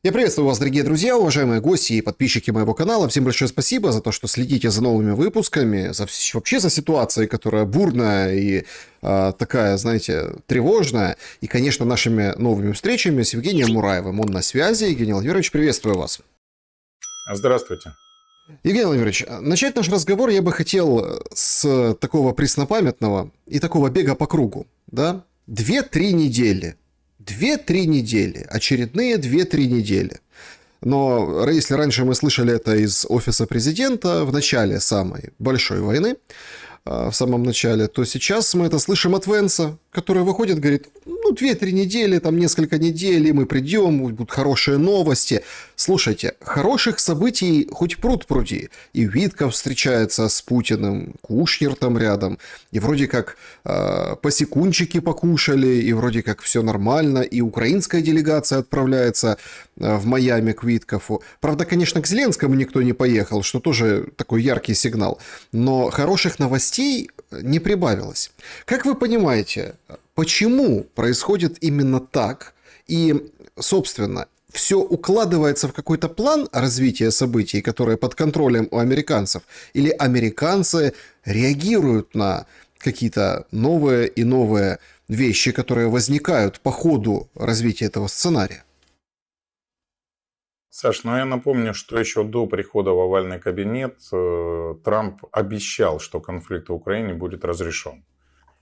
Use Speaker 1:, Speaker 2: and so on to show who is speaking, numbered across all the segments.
Speaker 1: Я приветствую вас, дорогие друзья, уважаемые гости и подписчики моего канала. Всем большое спасибо за то, что следите за новыми выпусками, вообще за ситуацией, которая бурная и такая, знаете, тревожная. И, конечно, нашими новыми встречами с Евгением Мураевым. Он на связи. Евгений Владимирович, приветствую вас.
Speaker 2: Здравствуйте.
Speaker 1: Евгений Владимирович, начать наш разговор я бы хотел с такого преснопамятного и такого бега по кругу. Да? 2-3 недели. 2-3 недели. Очередные 2-3 недели. Но если раньше мы слышали это из офиса президента в начале самой большой войны, в самом начале, то сейчас мы это слышим от Венса, который выходит, говорит, 2-3 недели, там несколько недель, и мы придем, будут хорошие новости. Слушайте, хороших событий хоть пруд пруди. И Витков встречается с Путиным, Кушнер там рядом, и вроде как посекунчики покушали, и вроде как все нормально, и украинская делегация отправляется в Майами к Виткову. Правда, конечно, к Зеленскому никто не поехал, что тоже такой яркий сигнал. Но хороших новостей не прибавилось. Как вы понимаете, почему происходит именно так? И, собственно, все укладывается в какой-то план развития событий, которые под контролем у американцев? Или американцы реагируют на какие-то новые и новые вещи, которые возникают по ходу развития этого сценария?
Speaker 2: Саш, я напомню, что еще до прихода в овальный кабинет Трамп обещал, что конфликт в Украине будет разрешен.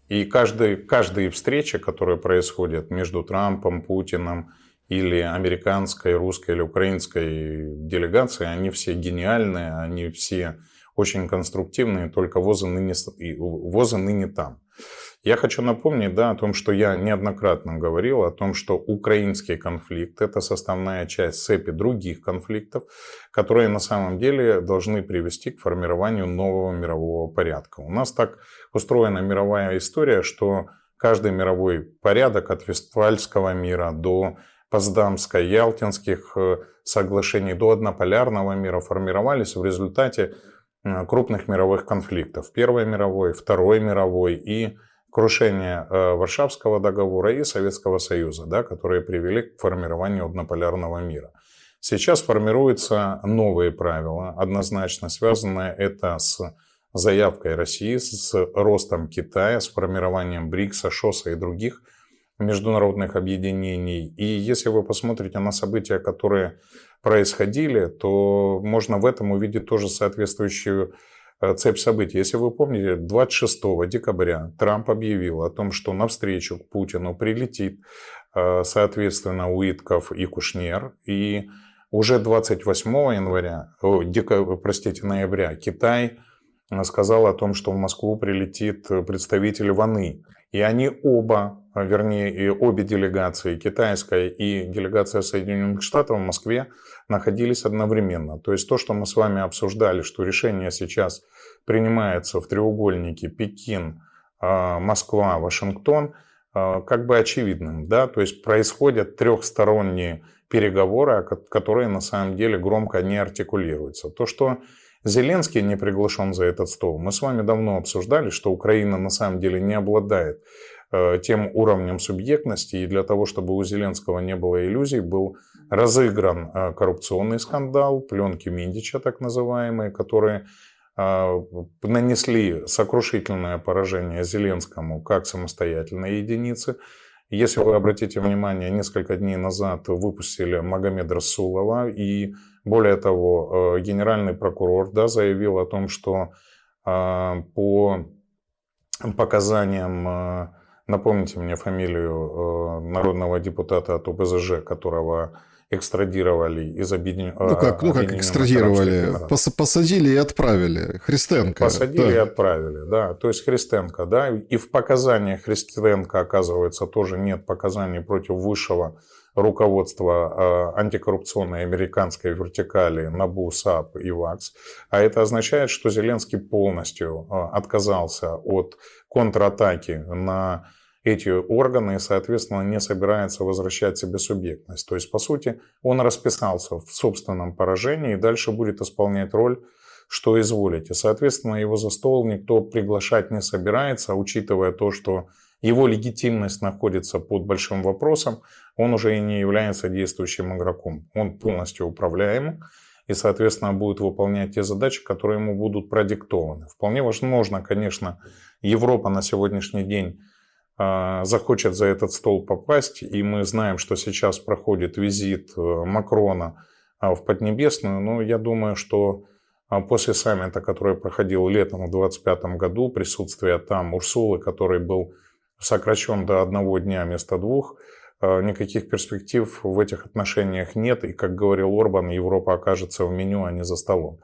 Speaker 2: И каждая встреча, которая происходит между Трампом, Путиным или американской, русской или украинской делегацией, они все гениальные, они все очень конструктивные, только возы ныне там. Я хочу напомнить, о том, что я неоднократно говорил, о том, что украинский конфликт – это составная часть цепи других конфликтов, которые на самом деле должны привести к формированию нового мирового порядка. У нас так устроена мировая история, что каждый мировой порядок от Вестфальского мира до Потсдамско-Ялтинских соглашений, до однополярного мира формировались в результате крупных мировых конфликтов. Первой мировой, Второй мировой и крушение Варшавского договора и Советского Союза, которые привели к формированию однополярного мира. Сейчас формируются новые правила, однозначно связанные это с заявкой России, с ростом Китая, с формированием БРИКСа, ШОСа и других международных объединений. И если вы посмотрите на события, которые происходили, то можно в этом увидеть тоже соответствующую цепь событий. Если вы помните, 26 декабря Трамп объявил о том, что навстречу к Путину прилетит, соответственно, Уитков и Кушнер. И уже 28 ноября Китай сказал о том, что в Москву прилетит представитель ВАНы. И они обе делегации, китайская и делегация Соединенных Штатов в Москве, находились одновременно. То есть то, что мы с вами обсуждали, что решение сейчас принимается в треугольнике Пекин, Москва, Вашингтон, как бы очевидным. То есть происходят трехсторонние переговоры, которые на самом деле громко не артикулируются. То, что Зеленский не приглашен за этот стол, мы с вами давно обсуждали, что Украина на самом деле не обладает тем уровнем субъектности, и для того, чтобы у Зеленского не было иллюзий, был разыгран коррупционный скандал, пленки Миндича так называемые, которые нанесли сокрушительное поражение Зеленскому как самостоятельной единице. Если вы обратите внимание, несколько дней назад выпустили Магомеда Расулова, и более того, генеральный прокурор заявил о том, что по показаниям, напомните мне фамилию народного депутата от ОПЗЖ, которого экстрадировали из
Speaker 1: как экстрадировали? Посадили и отправили. Христенко.
Speaker 2: Посадили и отправили, то есть Христенко, И в показаниях Христенко, оказывается, тоже нет показаний против высшего руководства антикоррупционной американской вертикали НАБУ, САП и ВАКС. А это означает, что Зеленский полностью отказался от контратаки на эти органы и, соответственно, не собирается возвращать себе субъектность. То есть, по сути, он расписался в собственном поражении и дальше будет исполнять роль, что изволите. Соответственно, его за стол никто приглашать не собирается, учитывая то, что его легитимность находится под большим вопросом, он уже и не является действующим игроком. Он полностью управляем и, соответственно, будет выполнять те задачи, которые ему будут продиктованы. Вполне возможно, конечно, Европа на сегодняшний день захочет за этот стол попасть, и мы знаем, что сейчас проходит визит Макрона в Поднебесную, но я думаю, что после саммита, который проходил летом в 2025 году, присутствие там Урсулы, который был сокращен до 1 дня вместо 2, никаких перспектив в этих отношениях нет, и, как говорил Орбан, Европа окажется в меню, а не за столом.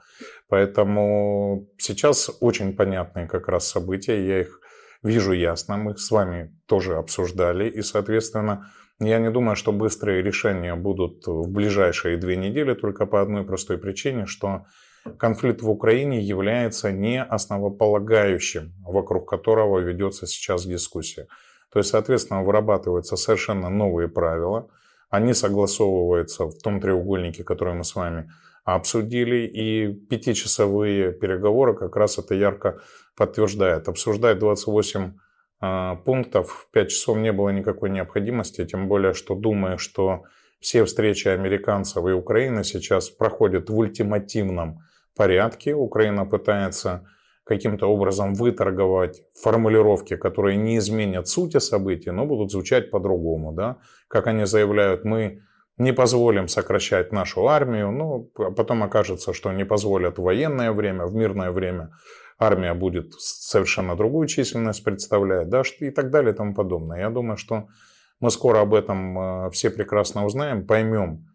Speaker 2: Поэтому сейчас очень понятные как раз события, я их вижу ясно, мы с вами тоже обсуждали, и, соответственно, я не думаю, что быстрые решения будут в ближайшие 2 недели, только по одной простой причине, что конфликт в Украине является не основополагающим, вокруг которого ведется сейчас дискуссия. То есть, соответственно, вырабатываются совершенно новые правила, они согласовываются в том треугольнике, который мы с вами обсудили, и 5-часовые переговоры как раз это ярко подтверждает. Обсуждать 28 пунктов в 5 часов не было никакой необходимости, тем более, что думаю, что все встречи американцев и Украины сейчас проходят в ультимативном порядке. Украина пытается каким-то образом выторговать формулировки, которые не изменят сути событий, но будут звучать по-другому. Да? Как они заявляют, мы не позволим сокращать нашу армию, но потом окажется, что не позволят в военное время, в мирное время армия будет совершенно другую численность представлять, да, и так далее и тому подобное. Я думаю, что мы скоро об этом все прекрасно узнаем, поймем,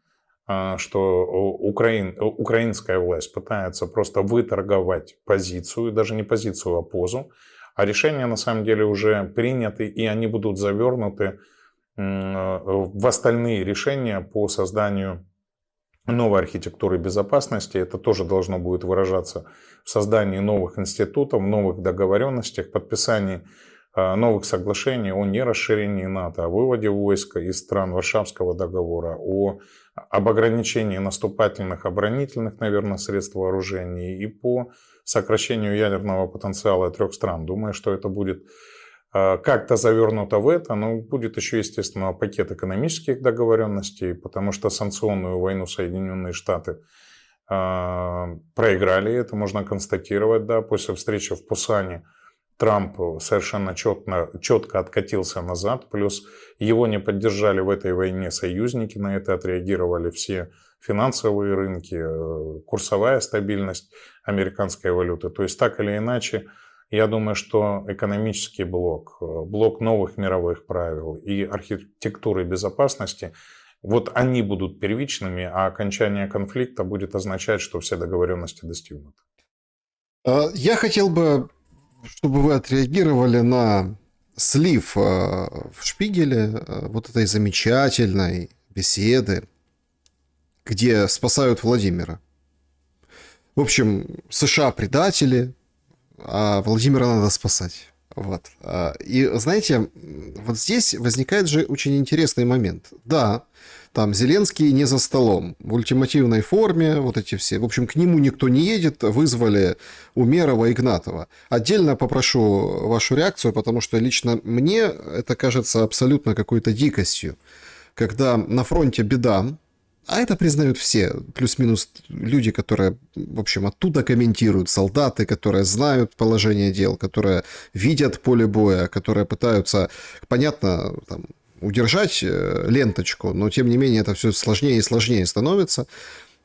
Speaker 2: что украинская власть пытается просто выторговать позицию, даже не позицию, а позу, а решения на самом деле уже приняты, и они будут завернуты в остальные решения по созданию новой архитектуры безопасности. Это тоже должно будет выражаться в создании новых институтов, новых договоренностях, подписании новых соглашений о нерасширении НАТО, о выводе войск из стран Варшавского договора, об ограничении наступательных, оборонительных, наверное, средств вооружений и по сокращению ядерного потенциала 3 стран. Думаю, что это будет как-то завернуто в это, но будет еще, естественно, пакет экономических договоренностей, потому что санкционную войну Соединенные Штаты проиграли, это можно констатировать, да, после встречи в Пусане Трамп совершенно четко откатился назад, плюс его не поддержали в этой войне союзники, на это отреагировали все финансовые рынки, курсовая стабильность американской валюты. То есть так или иначе, я думаю, что экономический блок новых мировых правил и архитектуры безопасности, вот они будут первичными, а окончание конфликта будет означать, что все договоренности достигнуты.
Speaker 1: Я хотел бы, чтобы вы отреагировали на слив в Шпигеле вот этой замечательной беседы, где спасают Владимира. В общем, США предатели, а Владимира надо спасать. Вот. И знаете, вот здесь возникает же очень интересный момент. Да, там Зеленский не за столом, в ультимативной форме, вот эти все. В общем, к нему никто не едет, вызвали Умерова, Игнатова. Отдельно попрошу вашу реакцию, потому что лично мне это кажется абсолютно какой-то дикостью. Когда на фронте беда, а это признают все, плюс-минус люди, которые, в общем, оттуда комментируют, солдаты, которые знают положение дел, которые видят поле боя, которые пытаются, понятно, там, удержать ленточку, но тем не менее это все сложнее и сложнее становится.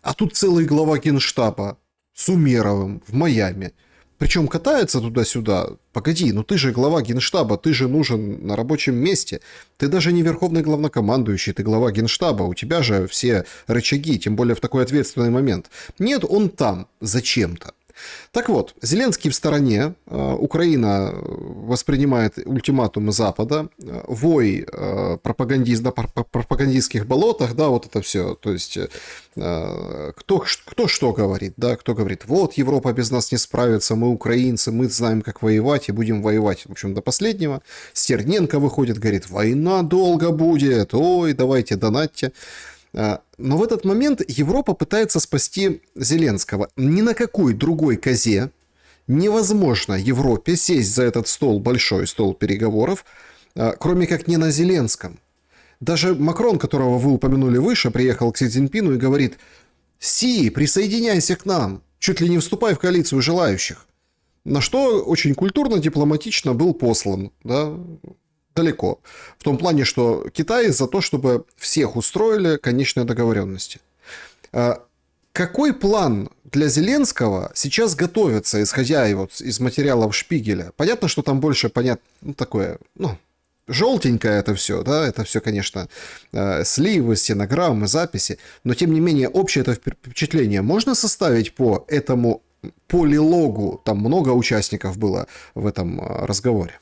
Speaker 1: А тут целый глава Генштаба с Умеровым в Майами. Причем катается туда-сюда. Погоди, ну ты же глава Генштаба, ты же нужен на рабочем месте. Ты даже не верховный главнокомандующий, ты глава Генштаба. У тебя же все рычаги, тем более в такой ответственный момент. Нет, он там зачем-то. Так вот, Зеленский в стороне, Украина воспринимает ультиматумы Запада, вой на пропагандистских болотах, да, вот это все, то есть кто что говорит, да, кто говорит, вот Европа без нас не справится, мы украинцы, мы знаем, как воевать и будем воевать, в общем, до последнего. Стерненко выходит, говорит, война долго будет, ой, давайте донатьте. Но в этот момент Европа пытается спасти Зеленского. Ни на какой другой козе невозможно Европе сесть за этот стол, большой стол переговоров, кроме как не на Зеленском. Даже Макрон, которого вы упомянули выше, приехал к Си Цзиньпину и говорит: «Си, присоединяйся к нам, чуть ли не вступай в коалицию желающих». На что очень культурно, дипломатично был послан, да, далеко. В том плане, что Китай за то, чтобы всех устроили конечной договоренности. Какой план для Зеленского сейчас готовится, исходя из материалов Шпигеля? Понятно, что там больше такое, желтенькое это все, да, это все, конечно, сливы, стенограммы, записи, но тем не менее общее это впечатление можно составить по этому полилогу? Там много участников было в этом разговоре.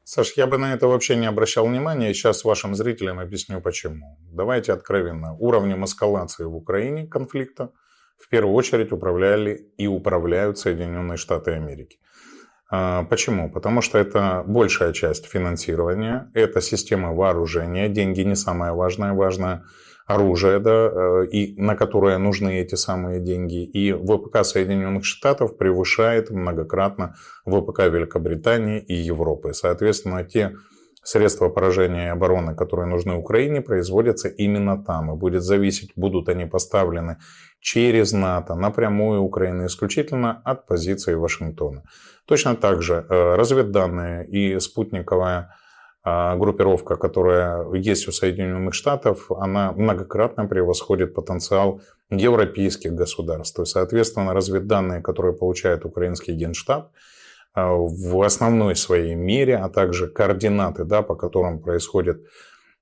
Speaker 2: Саш, я бы на это вообще не обращал внимания, и сейчас вашим зрителям объясню почему. Давайте откровенно. Уровнем эскалации в Украине конфликта в первую очередь управляли и управляют Соединенные Штаты Америки. Почему? Потому что это большая часть финансирования, это система вооружения, деньги не самое важное, важное оружие, да, и на которое нужны эти самые деньги. И ВПК Соединенных Штатов превышает многократно ВПК Великобритании и Европы. Соответственно, те средства поражения и обороны, которые нужны Украине, производятся именно там. И будет зависеть, будут они поставлены через НАТО напрямую Украины исключительно от позиции Вашингтона. Точно так же разведданные и спутниковая группировка, которая есть у Соединенных Штатов, она многократно превосходит потенциал европейских государств. И, соответственно, разведданные, которые получает украинский Генштаб, в основной своей мере, а также координаты, да, по которым происходят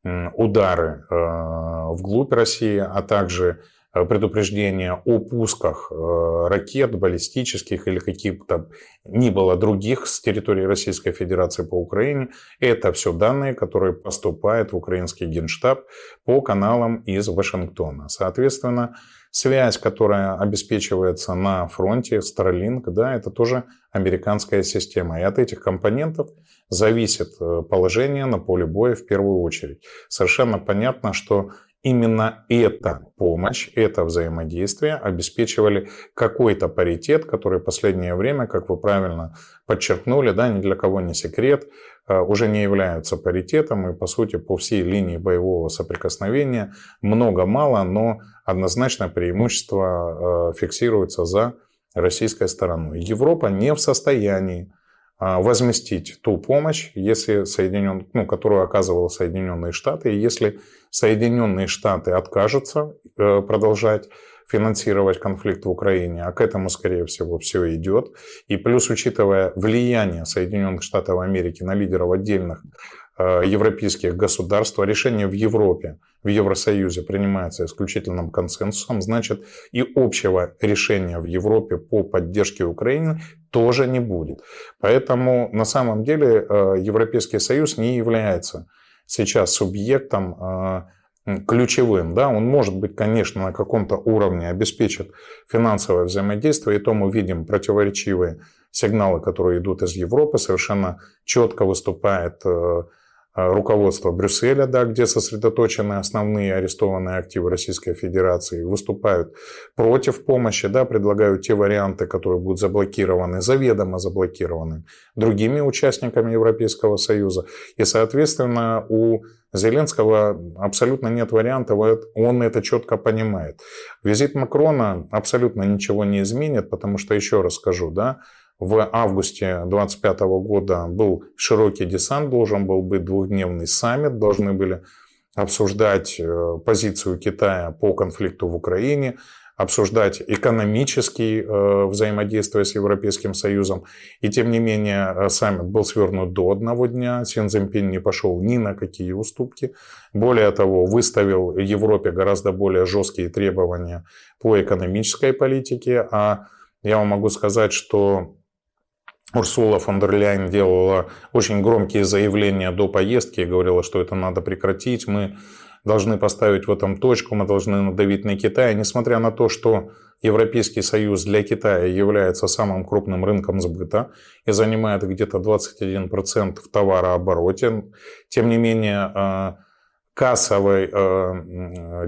Speaker 2: удары вглубь России, а также предупреждения о пусках ракет, баллистических или каких-то ни было других с территории Российской Федерации по Украине. Это все данные, которые поступают в украинский Генштаб по каналам из Вашингтона. Соответственно, связь, которая обеспечивается на фронте, Starlink, да, это тоже американская система. И от этих компонентов зависит положение на поле боя в первую очередь. Совершенно понятно, что именно эта помощь, это взаимодействие обеспечивали какой-то паритет, который в последнее время, как вы правильно подчеркнули, да, ни для кого не секрет, уже не являются паритетом. И, по сути, по всей линии боевого соприкосновения много-мало, но однозначно преимущество фиксируется за российской стороной. Европа не в состоянии возместить ту помощь, если которую оказывали Соединенные Штаты. И если Соединенные Штаты откажутся продолжать финансировать конфликт в Украине, а к этому, скорее всего, все идет. И плюс, учитывая влияние Соединенных Штатов Америки на лидеров отдельных европейских государств, решение в Европе, в Евросоюзе принимается исключительным консенсусом, значит, и общего решения в Европе по поддержке Украины тоже не будет. Поэтому на самом деле Европейский Союз не является сейчас субъектом ключевым. Да? Он может быть, конечно, на каком-то уровне обеспечит финансовое взаимодействие, и то мы видим противоречивые сигналы, которые идут из Европы. Совершенно четко выступает руководство Брюсселя, да, где сосредоточены основные арестованные активы Российской Федерации, выступают против помощи, да, предлагают те варианты, которые будут заблокированы, заведомо заблокированы другими участниками Европейского Союза. И, соответственно, у Зеленского абсолютно нет вариантов, он это четко понимает. Визит Макрона абсолютно ничего не изменит, потому что, еще раз скажу, да, в августе 2025 года был широкий десант, должен был быть двухдневный саммит, должны были обсуждать позицию Китая по конфликту в Украине, обсуждать экономические взаимодействия с Европейским Союзом. И тем не менее саммит был свернут до одного дня. Си Цзиньпин не пошел ни на какие уступки. Более того, выставил Европе гораздо более жесткие требования по экономической политике. А я вам могу сказать, что Урсула фон дер Ляйен делала очень громкие заявления до поездки и говорила, что это надо прекратить. Мы должны поставить в этом точку, мы должны надавить на Китай. Несмотря на то, что Европейский Союз для Китая является самым крупным рынком сбыта и занимает где-то 21% в товарообороте, тем не менее кассовый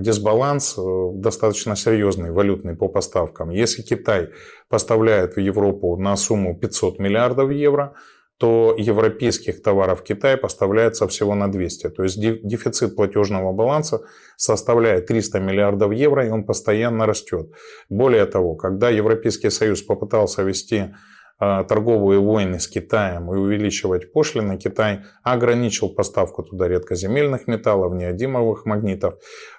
Speaker 2: дисбаланс достаточно серьезный, валютный по поставкам. Если Китай поставляет в Европу на сумму 500 миллиардов евро, то европейских товаров Китай поставляется всего на 200. То есть дефицит платежного баланса составляет 300 миллиардов евро, и он постоянно растет. Более того, когда Европейский Союз попытался вести торговые войны с Китаем и увеличивать пошлины, Китай ограничил поставку туда редкоземельных металлов, неодимовых магнитов,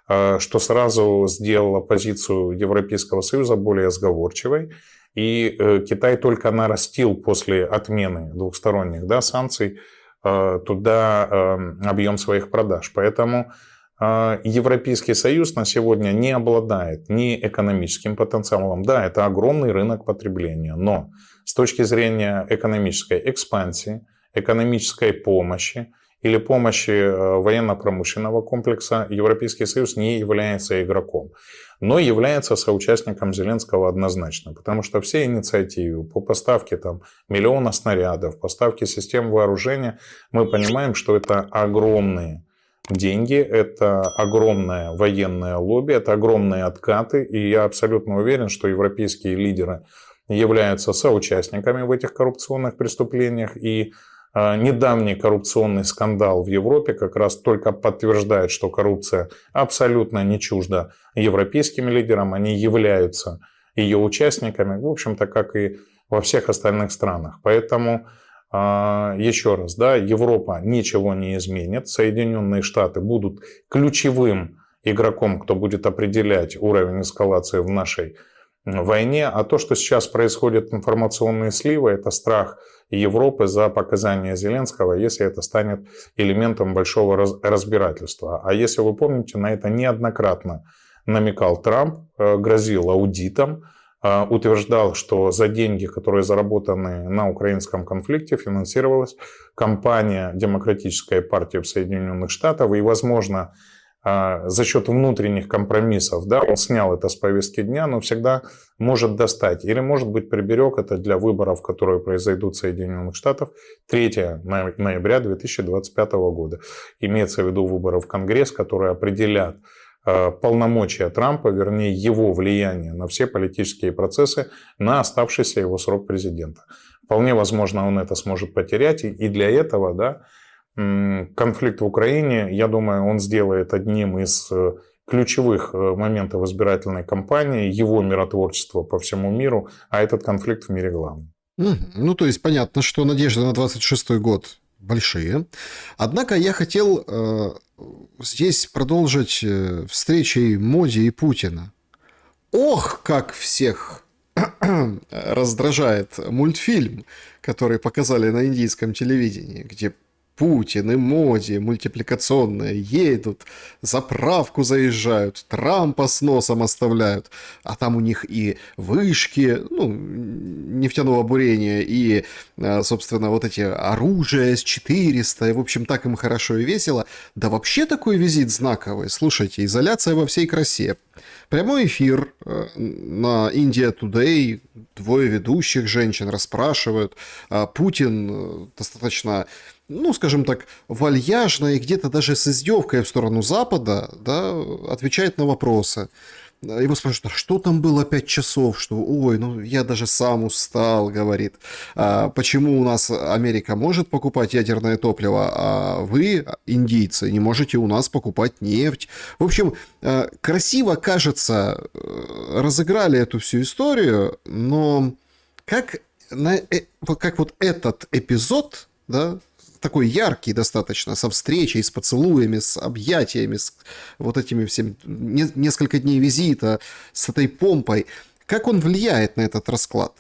Speaker 2: что сразу сделало позицию Европейского Союза более сговорчивой. И Китай только нарастил после отмены двухсторонних санкций туда объем своих продаж. Поэтому Европейский Союз на сегодня не обладает ни экономическим потенциалом. Да, это огромный рынок потребления, но с точки зрения экономической экспансии, экономической помощи или помощи военно-промышленного комплекса Европейский Союз не является игроком, но является соучастником Зеленского однозначно, потому что все инициативы по поставке миллиона снарядов, поставке систем вооружения, мы понимаем, что это огромные деньги, это огромное военное лобби, это огромные откаты, и я абсолютно уверен, что европейские лидеры являются соучастниками в этих коррупционных преступлениях, и недавний коррупционный скандал в Европе как раз только подтверждает, что коррупция абсолютно не чужда европейским лидерам, они являются ее участниками, в общем-то, как и во всех остальных странах. Поэтому, еще раз, Европа ничего не изменит, Соединенные Штаты будут ключевым игроком, кто будет определять уровень эскалации в нашей войне, а то, что сейчас происходит информационные сливы, это страх Европы за показания Зеленского, если это станет элементом большого разбирательства. А если вы помните, на это неоднократно намекал Трамп, грозил аудитом, утверждал, что за деньги, которые заработаны на украинском конфликте, финансировалась кампания Демократической партии в Соединенных Штатах, и, возможно, за счет внутренних компромиссов, он снял это с повестки дня, но всегда может достать. Или, может быть, приберег это для выборов, которые произойдут в Соединенных Штатах 3 ноября 2025 года. Имеется в виду выборы в Конгресс, которые определят полномочия Трампа, вернее, его влияние на все политические процессы на оставшийся его срок президента. Вполне возможно, он это сможет потерять, и для этого, конфликт в Украине, я думаю, он сделает одним из ключевых моментов избирательной кампании, его миротворчество по всему миру, а этот конфликт в мире главный.
Speaker 1: Ну, то есть понятно, что надежды на 26-й год большие. Однако я хотел здесь продолжить встречей Моди и Путина. Ох, как всех раздражает мультфильм, который показали на индийском телевидении, где Путин и Моди мультипликационные едут, заправку заезжают, Трампа с носом оставляют, а там у них и вышки, нефтяного бурения, и, собственно, вот эти оружия С-400, и, в общем, так им хорошо и весело. Да вообще такой визит знаковый. Слушайте, изоляция во всей красе. Прямой эфир на India Today, 2 ведущих женщин расспрашивают. Путин достаточно, скажем так, вальяжно и где-то даже с издевкой в сторону Запада, отвечает на вопросы. Его спрашивают, а что там было 5 часов? Что, я даже сам устал, говорит. Почему у нас Америка может покупать ядерное топливо, а вы, индийцы, не можете у нас покупать нефть? В общем, красиво, кажется, разыграли эту всю историю, но как вот этот эпизод, такой яркий достаточно, со встречей, с поцелуями, с объятиями, с вот этими всеми, несколько дней визита, с этой помпой. Как он влияет на этот расклад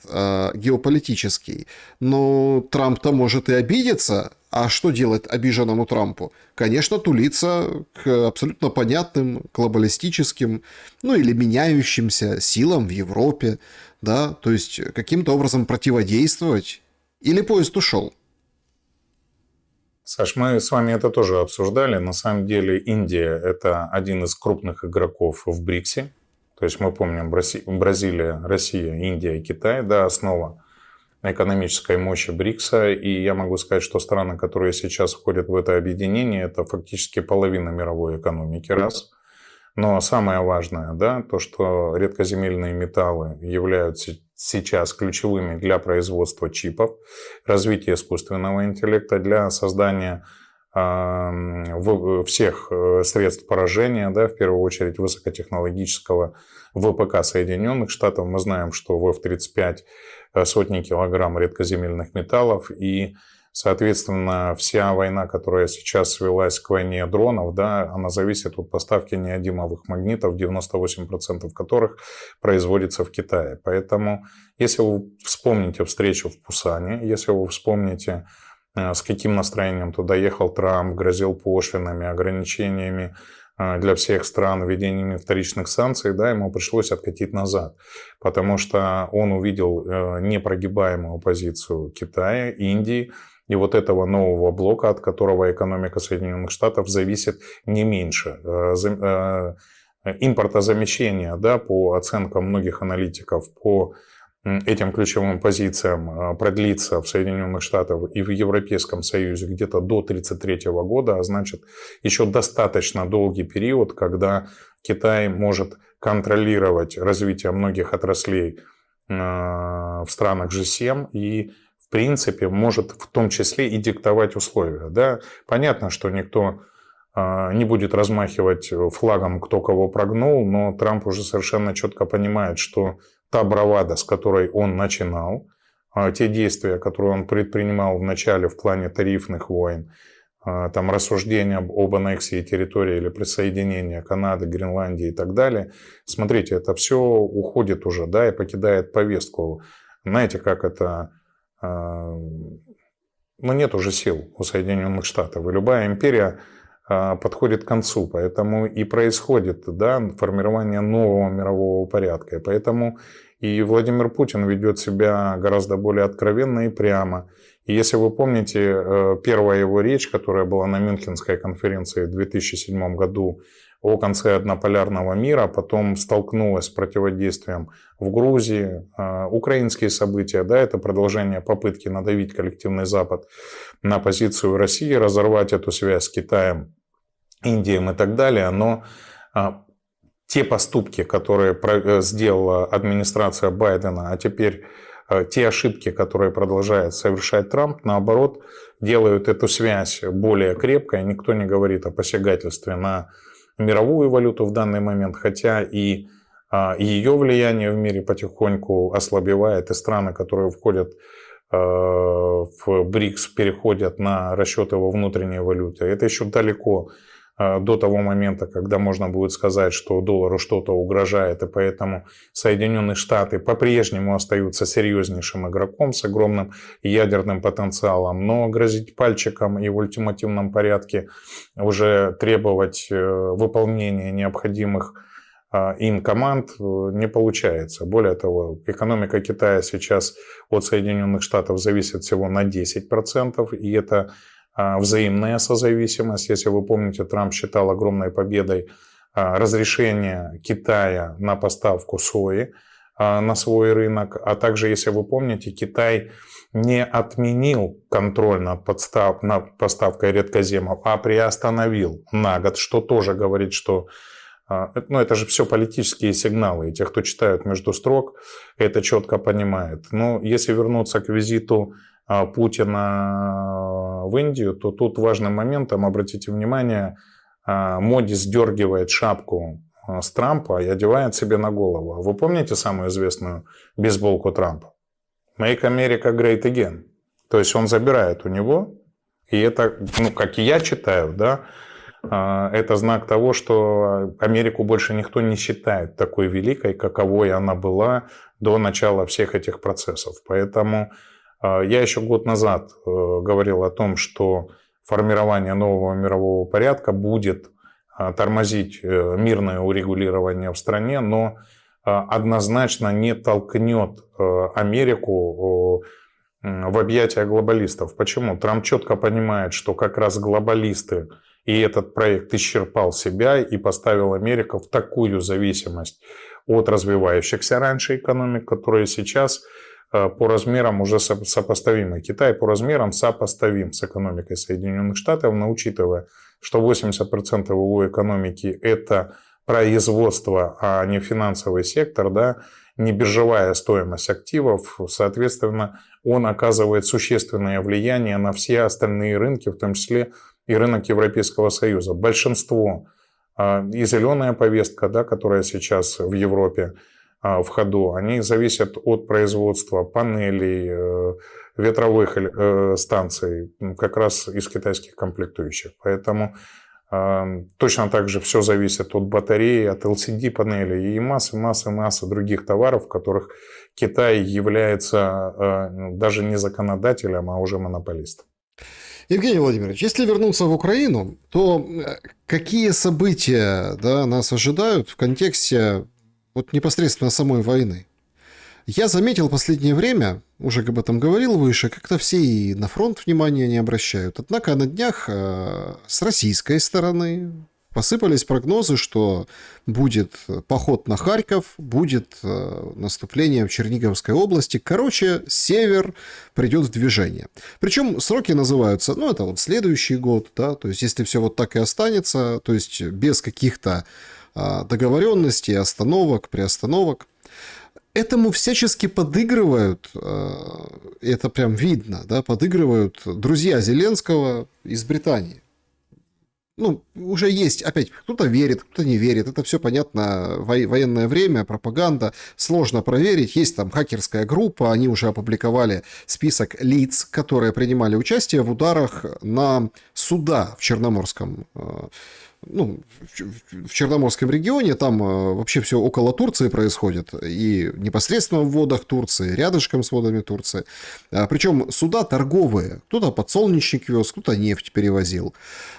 Speaker 1: геополитический? Трамп-то может и обидеться. А что делать обиженному Трампу? Конечно, тулиться к абсолютно понятным глобалистическим, или меняющимся силам в Европе, то есть каким-то образом противодействовать. Или поезд ушел?
Speaker 2: Саш, мы с вами это тоже обсуждали. На самом деле Индия – это один из крупных игроков в БРИКСе. То есть мы помним Бразилия, Россия, Индия и Китай, основа экономической мощи БРИКСа. И я могу сказать, что страны, которые сейчас входят в это объединение, это фактически половина мировой экономики, раз. Но самое важное, то, что редкоземельные металлы являются сейчас ключевыми для производства чипов, развития искусственного интеллекта, для создания всех средств поражения, да, в первую очередь высокотехнологического ВПК Соединенных Штатов. Мы знаем, что в F-35 сотни килограмм редкоземельных металлов, и, соответственно, вся война, которая сейчас свелась к войне дронов, да, она зависит от поставки неодимовых магнитов, 98% которых производится в Китае. Поэтому, если вы вспомните встречу в Пусане, если вы вспомните, с каким настроением туда ехал Трамп, грозил пошлинами, ограничениями для всех стран, введениями вторичных санкций, да, ему пришлось откатить назад, потому что он увидел непрогибаемую позицию Китая, Индии и вот этого нового блока, от которого экономика Соединенных Штатов зависит не меньше. Импортозамещение, да, по оценкам многих аналитиков, по этим ключевым позициям продлится в Соединенных Штатах и в Европейском Союзе где-то до 1933 года, а значит еще достаточно долгий период, когда Китай может контролировать развитие многих отраслей в странах G7 и, в принципе, может в том числе и диктовать условия. Да? Понятно, что никто не будет размахивать флагом, кто кого прогнул, но Трамп уже совершенно четко понимает, что та бравада, с которой он начинал, те действия, которые он предпринимал в начале в плане тарифных войн, там рассуждения об аннексии территории или присоединении Канады, Гренландии и так далее, смотрите, это все уходит уже, да, и покидает повестку. Знаете, как это... Ну, нет уже сил у Соединенных Штатов, и любая империя подходит к концу, поэтому и происходит, да, формирование нового мирового порядка. И поэтому и Владимир Путин ведет себя гораздо более откровенно и прямо. И если вы помните, первая его речь, которая была на Мюнхенской конференции в 2007 году о конце однополярного мира, потом столкнулась с противодействием в Грузии, украинские события, да, это продолжение попытки надавить коллективный Запад на позицию России, разорвать эту связь с Китаем, Индией и так далее, но те поступки, которые сделала администрация Байдена, а теперь те ошибки, которые продолжает совершать Трамп, наоборот, делают эту связь более крепкой. Никто не говорит о посягательстве на мировую валюту в данный момент, хотя и ее влияние в мире потихоньку ослабевает, и страны, которые входят в БРИКС, переходят на расчеты во внутренней валюте. Это еще далеко до того момента, когда можно будет сказать, что доллару что-то угрожает, и поэтому Соединенные Штаты по-прежнему остаются серьезнейшим игроком с огромным ядерным потенциалом, но грозить пальчиком и в ультимативном порядке уже требовать выполнения необходимых им команд не получается. Более того, экономика Китая сейчас от Соединенных Штатов зависит всего на 10%, и это взаимная созависимость. Если вы помните, Трамп считал огромной победой разрешение Китая на поставку сои на свой рынок. А также, если вы помните, Китай не отменил контроль над поставкой редкоземов, а приостановил на год, что тоже говорит, что ну, это же все политические сигналы. И те, кто читают между строк, это четко понимает. Но если вернуться к визиту Путина в Индию, то тут важным моментом, обратите внимание, Моди сдергивает шапку с Трампа и одевает себе на голову. Вы помните самую известную бейсболку Трампа? Make America Great Again. То есть он забирает у него, и это, ну, как и я читаю, да, это знак того, что Америку больше никто не считает такой великой, каковой она была до начала всех этих процессов. Поэтому я еще год назад говорил о том, что формирование нового мирового порядка будет тормозить мирное урегулирование в стране, но однозначно не толкнет Америку в объятия глобалистов. Почему? Трамп четко понимает, что как раз глобалисты и этот проект исчерпал себя и поставил Америку в такую зависимость от развивающихся раньше экономик, которые сейчас по размерам уже сопоставимы. Китай по размерам сопоставим с экономикой Соединенных Штатов, но учитывая, что 80% его экономики – это производство, а не финансовый сектор, да, не биржевая стоимость активов, соответственно, он оказывает существенное влияние на все остальные рынки, в том числе и рынок Европейского Союза. Большинство и зеленая повестка, да, которая сейчас в Европе в ходу, они зависят от производства панелей, ветровых станций, как раз из китайских комплектующих. Поэтому точно так же все зависит от батареи, от LCD-панелей и массы других товаров, в которых Китай является даже не законодателем, а уже монополистом.
Speaker 1: Евгений Владимирович, если вернуться в Украину, то какие события, да, нас ожидают в контексте вот непосредственно самой войны? Я заметил в последнее время, уже об этом говорил выше, как-то все и на фронт внимания не обращают. Однако на днях с российской стороны посыпались прогнозы, что будет поход на Харьков, будет наступление в Черниговской области. Короче, север придет в движение. Причем сроки называются, ну, это вот следующий год, да, то есть если все вот так и останется, то есть без каких-то договоренностей, остановок, приостановок. Этому всячески подыгрывают, это прям видно, да, подыгрывают друзья Зеленского из Британии. Ну, уже есть, опять, кто-то верит, кто-то не верит, это все понятно, военное время, пропаганда, сложно проверить, есть там хакерская группа, они уже опубликовали список лиц, которые принимали участие в ударах на суда в Черноморском, ну, в Черноморском регионе, там вообще все около Турции происходит, и непосредственно в водах Турции, рядышком с водами Турции. Причем суда торговые, кто-то подсолнечник вез, кто-то нефть перевозил.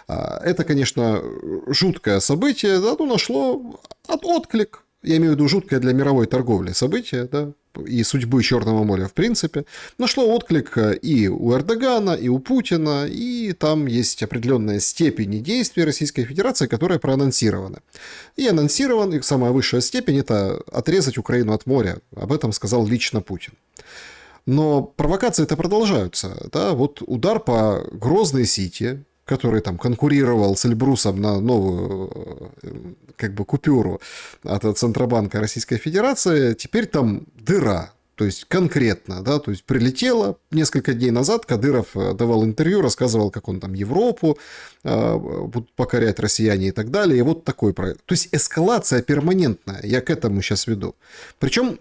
Speaker 1: Это, конечно, жуткое событие, да, но нашло отклик. Я имею в виду жуткое для мировой торговли событие, да, и судьбы Черного моря в принципе, нашло отклик и у Эрдогана, и у Путина, и там есть определенная степень действий Российской Федерации, которые проанонсированы. И анонсирован, и самая высшая степень – это отрезать Украину от моря. Об этом сказал лично Путин. Но провокации-то продолжаются. Да? Вот удар по Грозной Сити, который там конкурировал с Эльбрусом на новую как бы купюру от Центробанка Российской Федерации, теперь там дыра. То есть конкретно, да, то есть прилетело несколько дней назад, Кадыров давал интервью, рассказывал, как он там Европу будут покорять россияне и так далее, и вот такой проект. То есть эскалация перманентная, я к этому сейчас веду. Причем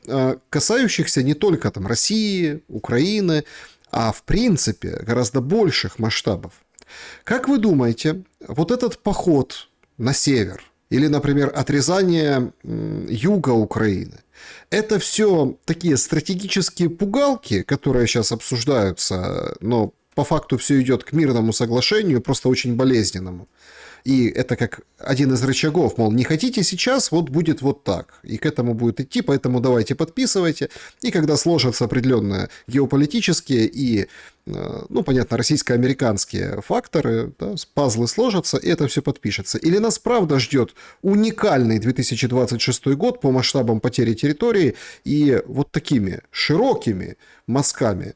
Speaker 1: касающихся не только там России, Украины, а в принципе гораздо больших масштабов. Как вы думаете, вот этот поход на север или, например, отрезание юга Украины, это все такие стратегические пугалки, которые сейчас обсуждаются, но по факту все идет к мирному соглашению, просто очень болезненному. И это как один из рычагов, мол, не хотите сейчас, вот будет вот так. И к этому будет идти, поэтому давайте подписывайте. И когда сложатся определенные геополитические и, ну, понятно, российско-американские факторы, да, пазлы сложатся, и это все подпишется. Или нас правда ждет уникальный 2026 год по масштабам потери территории и вот такими широкими мазками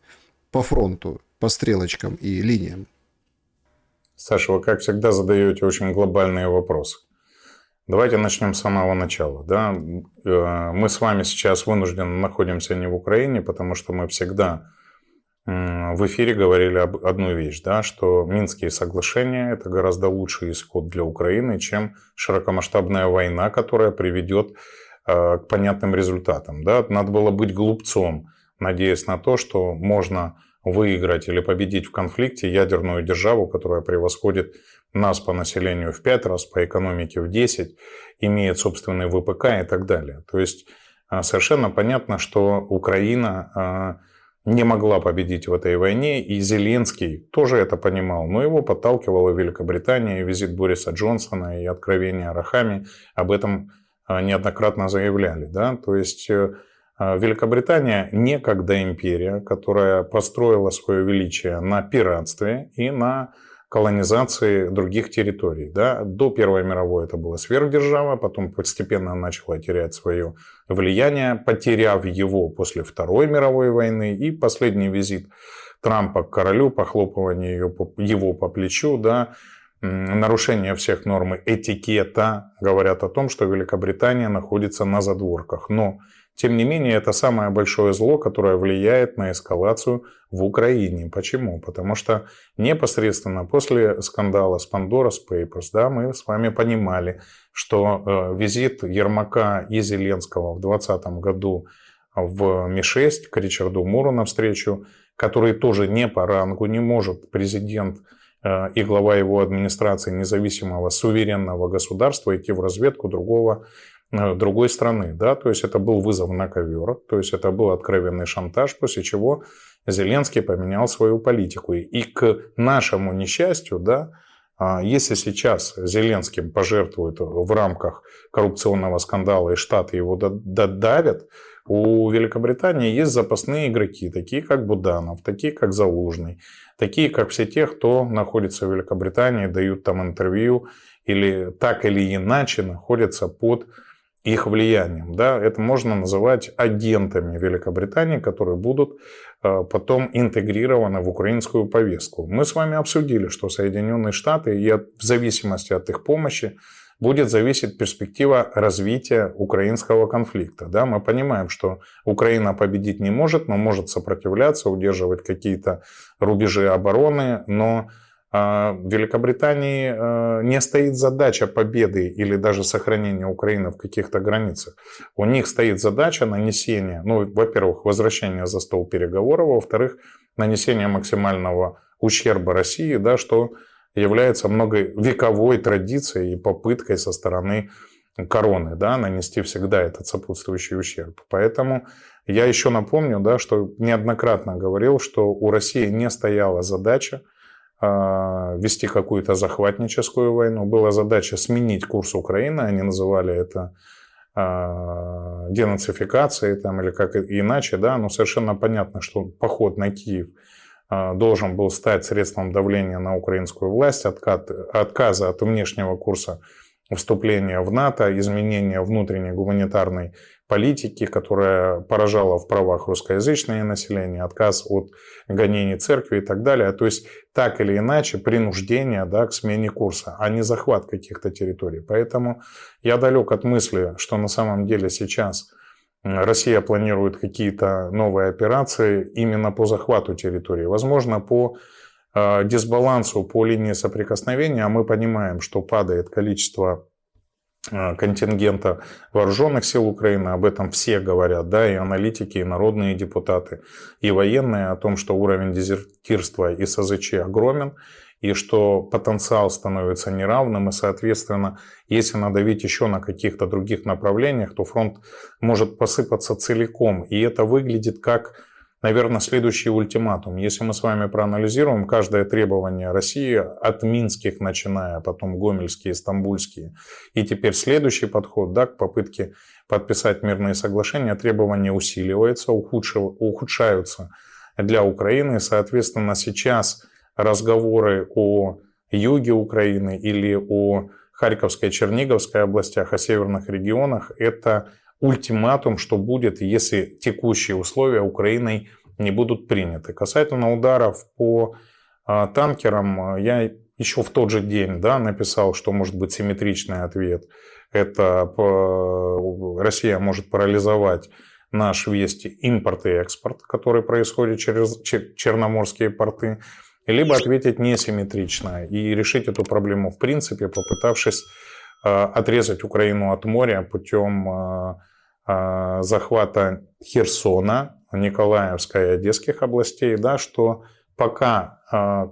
Speaker 1: по фронту, по стрелочкам и линиям?
Speaker 2: Саша, вы, как всегда, задаете очень глобальные вопросы. Давайте начнем с самого начала. Да? Мы с вами сейчас вынуждены находимся не в Украине, потому что мы всегда в эфире говорили об одну вещь, да, что Минские соглашения – это гораздо лучший исход для Украины, чем широкомасштабная война, которая приведет к понятным результатам. Да? Надо было быть глупцом, надеясь на то, что можно выиграть или победить в конфликте ядерную державу, которая превосходит нас по населению в 5 раз, по экономике в 10, имеет собственный ВПК и так далее. То есть совершенно понятно, что Украина не могла победить в этой войне, и Зеленский тоже это понимал, но его подталкивала Великобритания, визит Бориса Джонсона и откровения Рахами об этом неоднократно заявляли. Да? То есть Великобритания некогда империя, которая построила свое величие на пиратстве и на колонизации других территорий. Да? До Первой мировой это была сверхдержава, потом постепенно начала терять свое влияние, потеряв его после Второй мировой войны. И последний визит Трампа к королю, похлопывание его по плечу, да, нарушение всех норм этикета говорят о том, что Великобритания находится на задворках. Но, тем не менее, это самое большое зло, которое влияет на эскалацию в Украине. Почему? Потому что непосредственно после скандала с Pandora's Papers, да, мы с вами понимали, что визит Ермака и Зеленского в 2020 году в Ми-6 к Ричарду Муру навстречу, который тоже не по рангу, не может президент и глава его администрации независимого суверенного государства идти в разведку другой страны. Да? То есть это был вызов на ковер, то есть это был откровенный шантаж, после чего Зеленский поменял свою политику. И к нашему несчастью, да, если сейчас Зеленским пожертвуют в рамках коррупционного скандала и Штаты его додавят, у Великобритании есть запасные игроки, такие как Буданов, такие как Залужный, такие как все те, кто находится в Великобритании, дают там интервью или так или иначе находятся под их влиянием. Да? Это можно называть агентами Великобритании, которые будут потом интегрированы в украинскую повестку. Мы с вами обсудили, что Соединенные Штаты, и в зависимости от их помощи, будет зависеть перспектива развития украинского конфликта. Да? Мы понимаем, что Украина победить не может, но может сопротивляться, удерживать какие-то рубежи обороны, но в Великобритании не стоит задача победы или даже сохранения Украины в каких-то границах. У них стоит задача нанесения, во-первых, возвращения за стол переговоров, во-вторых, нанесения максимального ущерба России, да, что является многовековой традицией и попыткой со стороны короны, да, нанести всегда этот сопутствующий ущерб. Поэтому я еще напомню, да, что неоднократно говорил, что у России не стояла задача вести какую-то захватническую войну. Была задача сменить курс Украины. Они называли это денацификацией там, или как иначе. Да? Но совершенно понятно, что поход на Киев должен был стать средством давления на украинскую власть, отказа от внешнего курса вступления в НАТО, изменения внутренней гуманитарной политики, которая поражала в правах русскоязычное население, отказ от гонений церкви и так далее. То есть так или иначе принуждение, да, к смене курса, а не захват каких-то территорий. Поэтому я далек от мысли, что на самом деле сейчас Россия планирует какие-то новые операции именно по захвату территории. Возможно, по дисбалансу по линии соприкосновения, а мы понимаем, что падает количество контингента вооруженных сил Украины, об этом все говорят, да, и аналитики, и народные депутаты, и военные, о том, что уровень дезертирства и СЗЧ огромен, и что потенциал становится неравным, и, соответственно, если надавить еще на каких-то других направлениях, то фронт может посыпаться целиком, и это выглядит как, наверное, следующий ультиматум. Если мы с вами проанализируем каждое требование России, от минских начиная, потом гомельские, стамбульские, и теперь следующий подход, да, к попытке подписать мирные соглашения, требования усиливаются, ухудшаются для Украины. Соответственно, сейчас разговоры о юге Украины или о Харьковской, Черниговской областях, о северных регионах – это ультиматум, что будет, если текущие условия Украиной не будут приняты. Касательно ударов по танкерам, я еще в тот же день, да, написал, что может быть симметричный ответ. Это Россия может парализовать наш весь импорт и экспорт, который происходит через черноморские порты, либо ответить несимметрично и решить эту проблему в принципе, попытавшись отрезать Украину от моря путем захвата Херсона, Николаевской и Одесских областей, да, что пока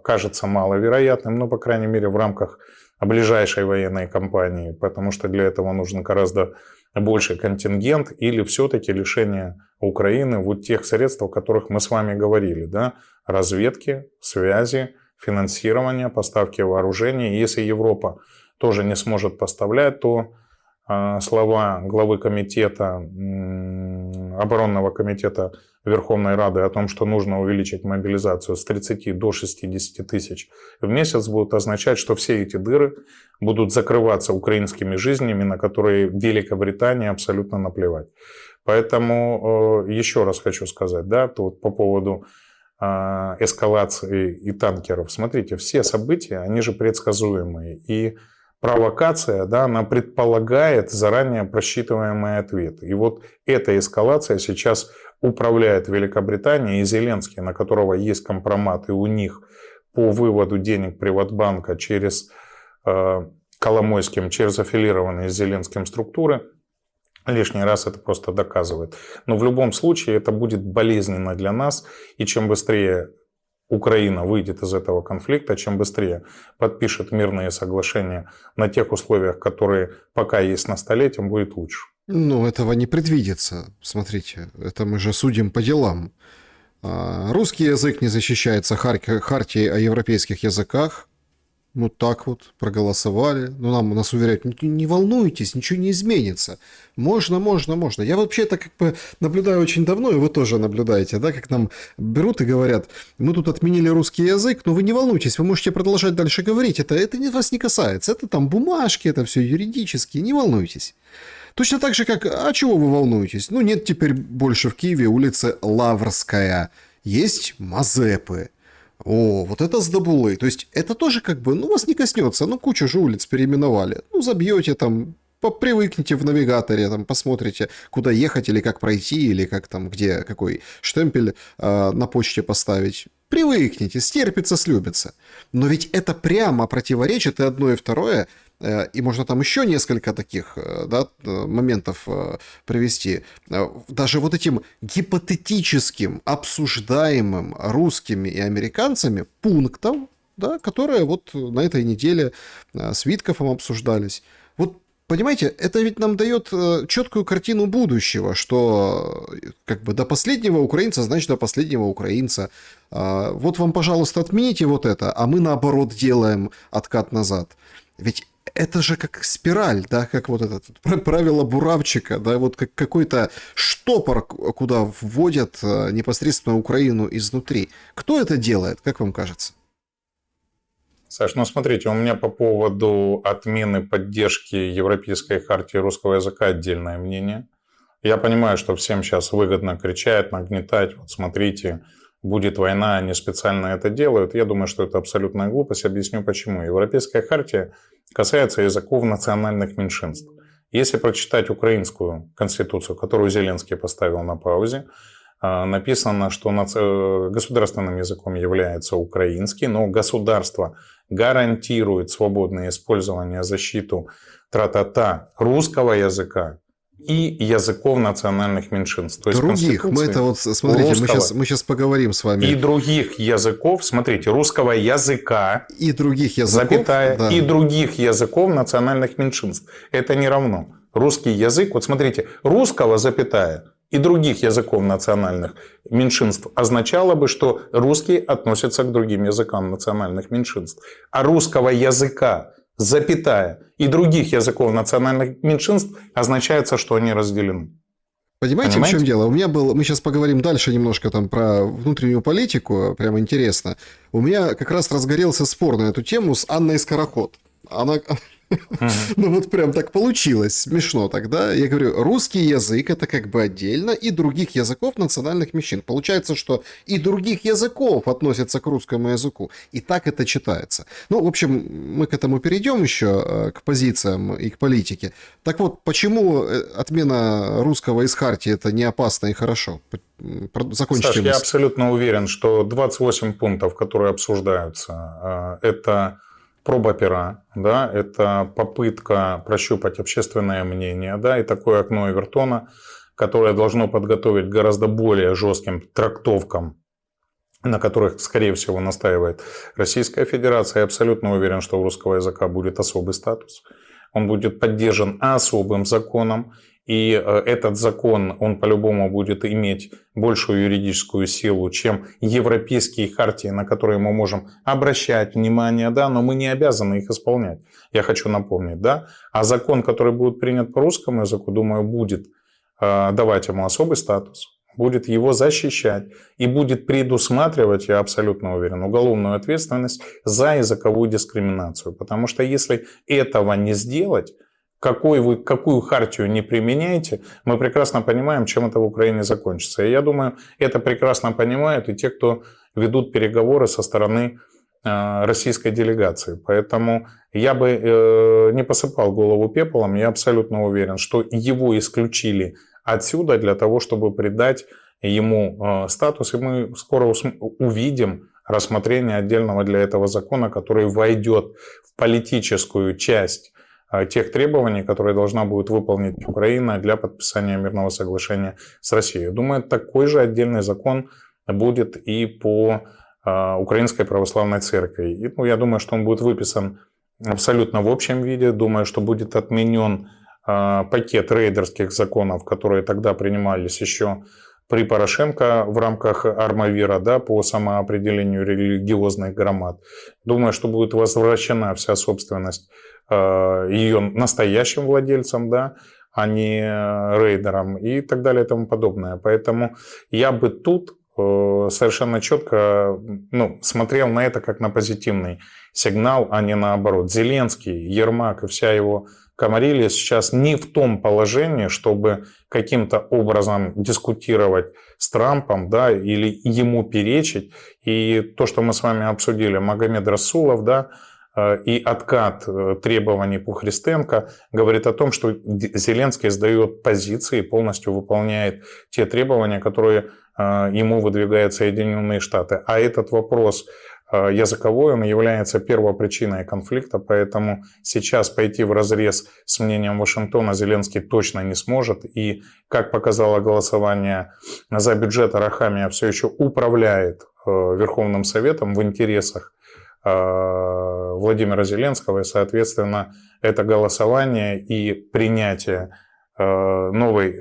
Speaker 2: кажется маловероятным, но, по крайней мере, в рамках ближайшей военной кампании, потому что для этого нужен гораздо больший контингент или все-таки лишение Украины вот тех средств, о которых мы с вами говорили, да, разведки, связи, финансирования, поставки вооружений. Если Европа тоже не сможет поставлять, то слова главы комитета, оборонного комитета Верховной Рады о том, что нужно увеличить мобилизацию с 30 до 60 тысяч в месяц, будут означать, что все эти дыры будут закрываться украинскими жизнями, на которые Великобритании абсолютно наплевать. Поэтому еще раз хочу сказать, да, тут по поводу эскалации и танкеров. Смотрите, все события, они же предсказуемые. И провокация, да, она предполагает заранее просчитываемые ответы. И вот эта эскалация сейчас управляет Великобританией, и Зеленский, на которого есть компромат, и у них по выводу денег Приватбанка через Коломойским, через аффилированные с Зеленским структуры, лишний раз это просто доказывает. Но в любом случае это будет болезненно для нас, и чем быстрее Украина выйдет из этого конфликта, чем быстрее подпишет мирные соглашения на тех условиях, которые пока есть на столе, тем будет лучше.
Speaker 1: Ну, этого не предвидится. Смотрите, это мы же судим по делам. Русский язык не защищается хартией о европейских языках. Вот так вот проголосовали. Ну, нас уверяют, не волнуйтесь, ничего не изменится. Можно. Я вообще это как бы наблюдаю очень давно, и вы тоже наблюдаете, да, как нам берут и говорят, мы тут отменили русский язык, но вы не волнуйтесь, вы можете продолжать дальше говорить, это вас не касается, это там бумажки, это все юридически, не волнуйтесь. Точно так же, как, а чего вы волнуетесь? Ну, нет теперь больше в Киеве улицы Лаврская, есть Мазепы. О, вот это сдобулы. То есть это тоже как бы, ну, вас не коснется. Ну, кучу же улиц переименовали. Ну, забьете там, привыкните в навигаторе, там, посмотрите, куда ехать или как пройти, или как там, где, какой штемпель на почте поставить. Привыкните, стерпится, слюбится. Но ведь это прямо противоречит и одно, и второе. И можно там еще несколько таких, да, моментов привести. Даже вот этим гипотетическим, обсуждаемым русскими и американцами пунктам, да, которые вот на этой неделе с Виткофом обсуждались. Вот понимаете, это ведь нам дает четкую картину будущего, что как бы до последнего украинца, значит до последнего украинца. Вот вам, пожалуйста, отмените вот это, а мы наоборот делаем откат назад. Ведь это же как спираль, да, как вот это правило буравчика, да, вот как какой-то штопор, куда вводят непосредственно Украину изнутри. Кто это делает, как вам кажется?
Speaker 2: Саш, ну смотрите, у меня по поводу отмены поддержки Европейской хартии русского языка отдельное мнение. Я понимаю, что всем сейчас выгодно кричать, нагнетать, вот смотрите, будет война, они специально это делают. Я думаю, что это абсолютная глупость. Объясню почему. Европейская хартия касается языков национальных меньшинств. Если прочитать украинскую конституцию, которую Зеленский поставил на паузе, написано, что государственным языком является украинский, но государство гарантирует свободное использование, защиту тра-та-та русского языка и языков национальных меньшинств. То есть
Speaker 1: других, мы это вот, смотрите, мы сейчас поговорим с вами.
Speaker 2: И других языков, смотрите, русского языка,
Speaker 1: и других языков,
Speaker 2: запятая,
Speaker 1: да.
Speaker 2: И других языков национальных меньшинств. Это не равно. Русский язык, вот смотрите, русского, запятая, и других языков национальных меньшинств означало бы, что русские относятся к другим языкам национальных меньшинств. А русского языка, запятая, и других языков национальных меньшинств означается, что они разделены.
Speaker 1: Понимаете, в чем дело? У меня мы сейчас поговорим дальше немножко там про внутреннюю политику, прямо интересно. У меня как раз разгорелся спор на эту тему с Анной Скороход. Она... Ну вот прям так получилось, смешно тогда. Я говорю, русский язык это как бы отдельно, и других языков национальных меньшин. Получается, что и других языков относятся к русскому языку. И так это читается. Ну, в общем, мы к этому перейдем еще, к позициям и к политике. Так вот, почему отмена русского из хартии это не опасно и хорошо? Закончите.
Speaker 2: Саш, я абсолютно уверен, что 28 пунктов, которые обсуждаются, это проба пера, да, это попытка прощупать общественное мнение, да, и такое окно Эвертона, которое должно подготовить гораздо более жестким трактовкам, на которых, скорее всего, настаивает Российская Федерация. Я абсолютно уверен, что у русского языка будет особый статус. Он будет поддержан особым законом, и этот закон, он по-любому будет иметь большую юридическую силу, чем европейские хартии, на которые мы можем обращать внимание, да, но мы не обязаны их исполнять. Я хочу напомнить, да. А закон, который будет принят по русскому языку, думаю, будет давать ему особый статус, будет его защищать и будет предусматривать, я абсолютно уверен, уголовную ответственность за языковую дискриминацию. Потому что если этого не сделать, какую хартию не применяете, мы прекрасно понимаем, чем это в Украине закончится. И я думаю, это прекрасно понимают и те, кто ведут переговоры со стороны российской делегации. Поэтому я бы не посыпал голову пеплом. Я абсолютно уверен, что его исключили отсюда для того, чтобы придать ему статус. И мы скоро увидим рассмотрение отдельного для этого закона, который войдет в политическую часть тех требований, которые должна будет выполнить Украина для подписания мирного соглашения с Россией. Думаю, такой же отдельный закон будет и по Украинской православной церкви. И, я думаю, что он будет выписан абсолютно в общем виде. Думаю, что будет отменен пакет рейдерских законов, которые тогда принимались еще при Порошенко в рамках Армавира, да, по самоопределению религиозных громад. Думаю, что будет возвращена вся собственность ее настоящим владельцам, да, а не рейдерам и так далее и тому подобное. Поэтому я бы тут совершенно четко смотрел на это как на позитивный сигнал, а не наоборот. Зеленский, Ермак и вся его комарилья сейчас не в том положении, чтобы каким-то образом дискутировать с Трампом, да, или ему перечить. И то, что мы с вами обсудили, Магомед Расулов, да, и откат требований Пухристенко говорит о том, что Зеленский сдает позиции, полностью выполняет те требования, которые ему выдвигают Соединенные Штаты. А этот вопрос языковой, он является первопричиной конфликта, поэтому сейчас пойти вразрез с мнением Вашингтона Зеленский точно не сможет. И, как показало голосование за бюджет, Арахамия все еще управляет Верховным Советом в интересах Владимира Зеленского, и, соответственно, это голосование и принятие новой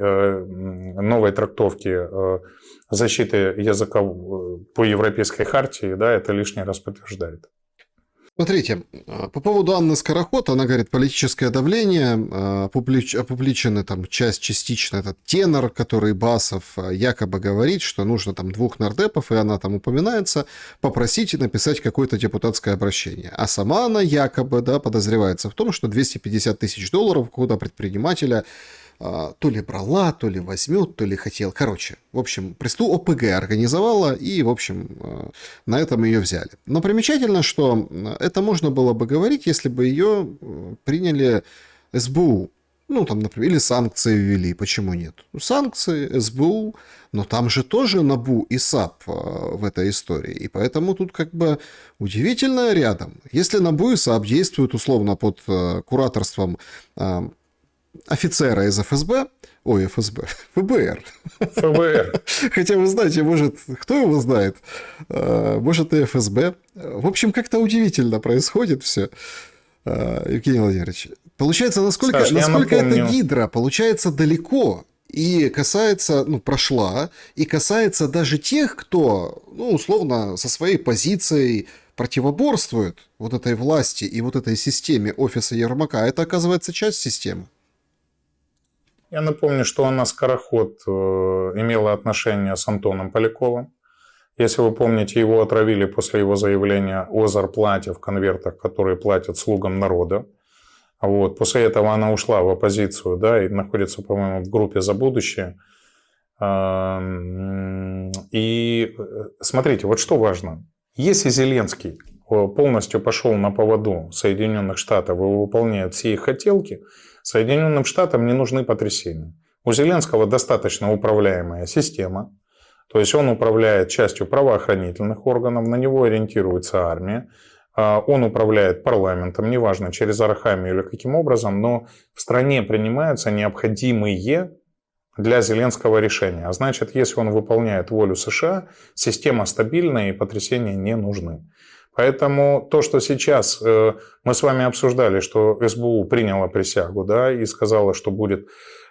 Speaker 2: трактовки защиты языка по Европейской хартии, да, это лишний раз подтверждает.
Speaker 1: Смотрите, по поводу Анны Скороход, она говорит, политическое давление, опубличены там частично этот тенор, который Басов якобы говорит, что нужно там 2 нардепов, и она там упоминается, попросить написать какое-то депутатское обращение. А сама она якобы, да, подозревается в том, что $250 тысяч какого-то предпринимателя то ли брала, то ли возьмет, то ли хотел. Короче, в общем, ОПГ организовала, и, в общем, на этом ее взяли. Но примечательно, что это можно было бы говорить, если бы ее приняли СБУ. Там, например, или санкции ввели. Почему нет? Санкции, СБУ, но там же тоже НАБУ и САП в этой истории. И поэтому тут как бы удивительно рядом. Если НАБУ и САП действуют условно под кураторством офицера из ФБР. Хотя, вы знаете, может, кто его знает? Может, и ФСБ. В общем, как-то удивительно происходит все. Евгений Владимирович, получается, насколько эта гидра, получается, далеко и касается, прошла, и касается даже тех, кто, условно, со своей позицией противоборствует вот этой власти и вот этой системе офиса Ермака. Это, оказывается, часть системы.
Speaker 2: Я напомню, что Анна Скороход имела отношение с Антоном Поляковым. Если вы помните, его отравили после его заявления о зарплате в конвертах, которые платят слугам народа. После этого она ушла в оппозицию, да, и находится, по-моему, в группе «За будущее». И смотрите, вот что важно. Если Зеленский полностью пошел на поводу Соединенных Штатов и выполняет все их хотелки, Соединенным Штатам не нужны потрясения. У Зеленского достаточно управляемая система, то есть он управляет частью правоохранительных органов, на него ориентируется армия, он управляет парламентом, неважно, через Арахамию или каким образом, но в стране принимаются необходимые для Зеленского решения. А значит, если он выполняет волю США, система стабильная и потрясения не нужны. Поэтому то, что сейчас мы с вами обсуждали, что СБУ приняла присягу, да, и сказала, что будет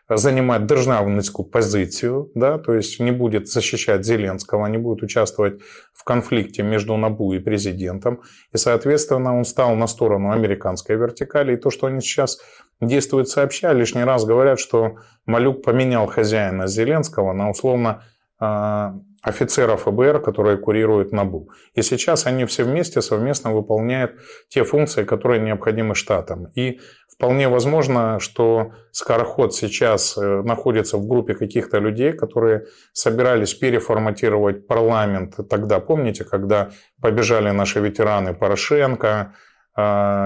Speaker 2: занимать державницкую позицию, да, то есть не будет защищать Зеленского, не будет участвовать в конфликте между НАБУ и президентом. И, соответственно, он стал на сторону американской вертикали. И то, что они сейчас действуют сообща, лишний раз говорят, что Малюк поменял хозяина Зеленского на условно офицеров ФБР, которые курируют НАБУ. И сейчас они все вместе совместно выполняют те функции, которые необходимы штатам. И вполне возможно, что Скороход сейчас находится в группе каких-то людей, которые собирались переформатировать парламент. Тогда, помните, когда побежали наши ветераны Порошенко,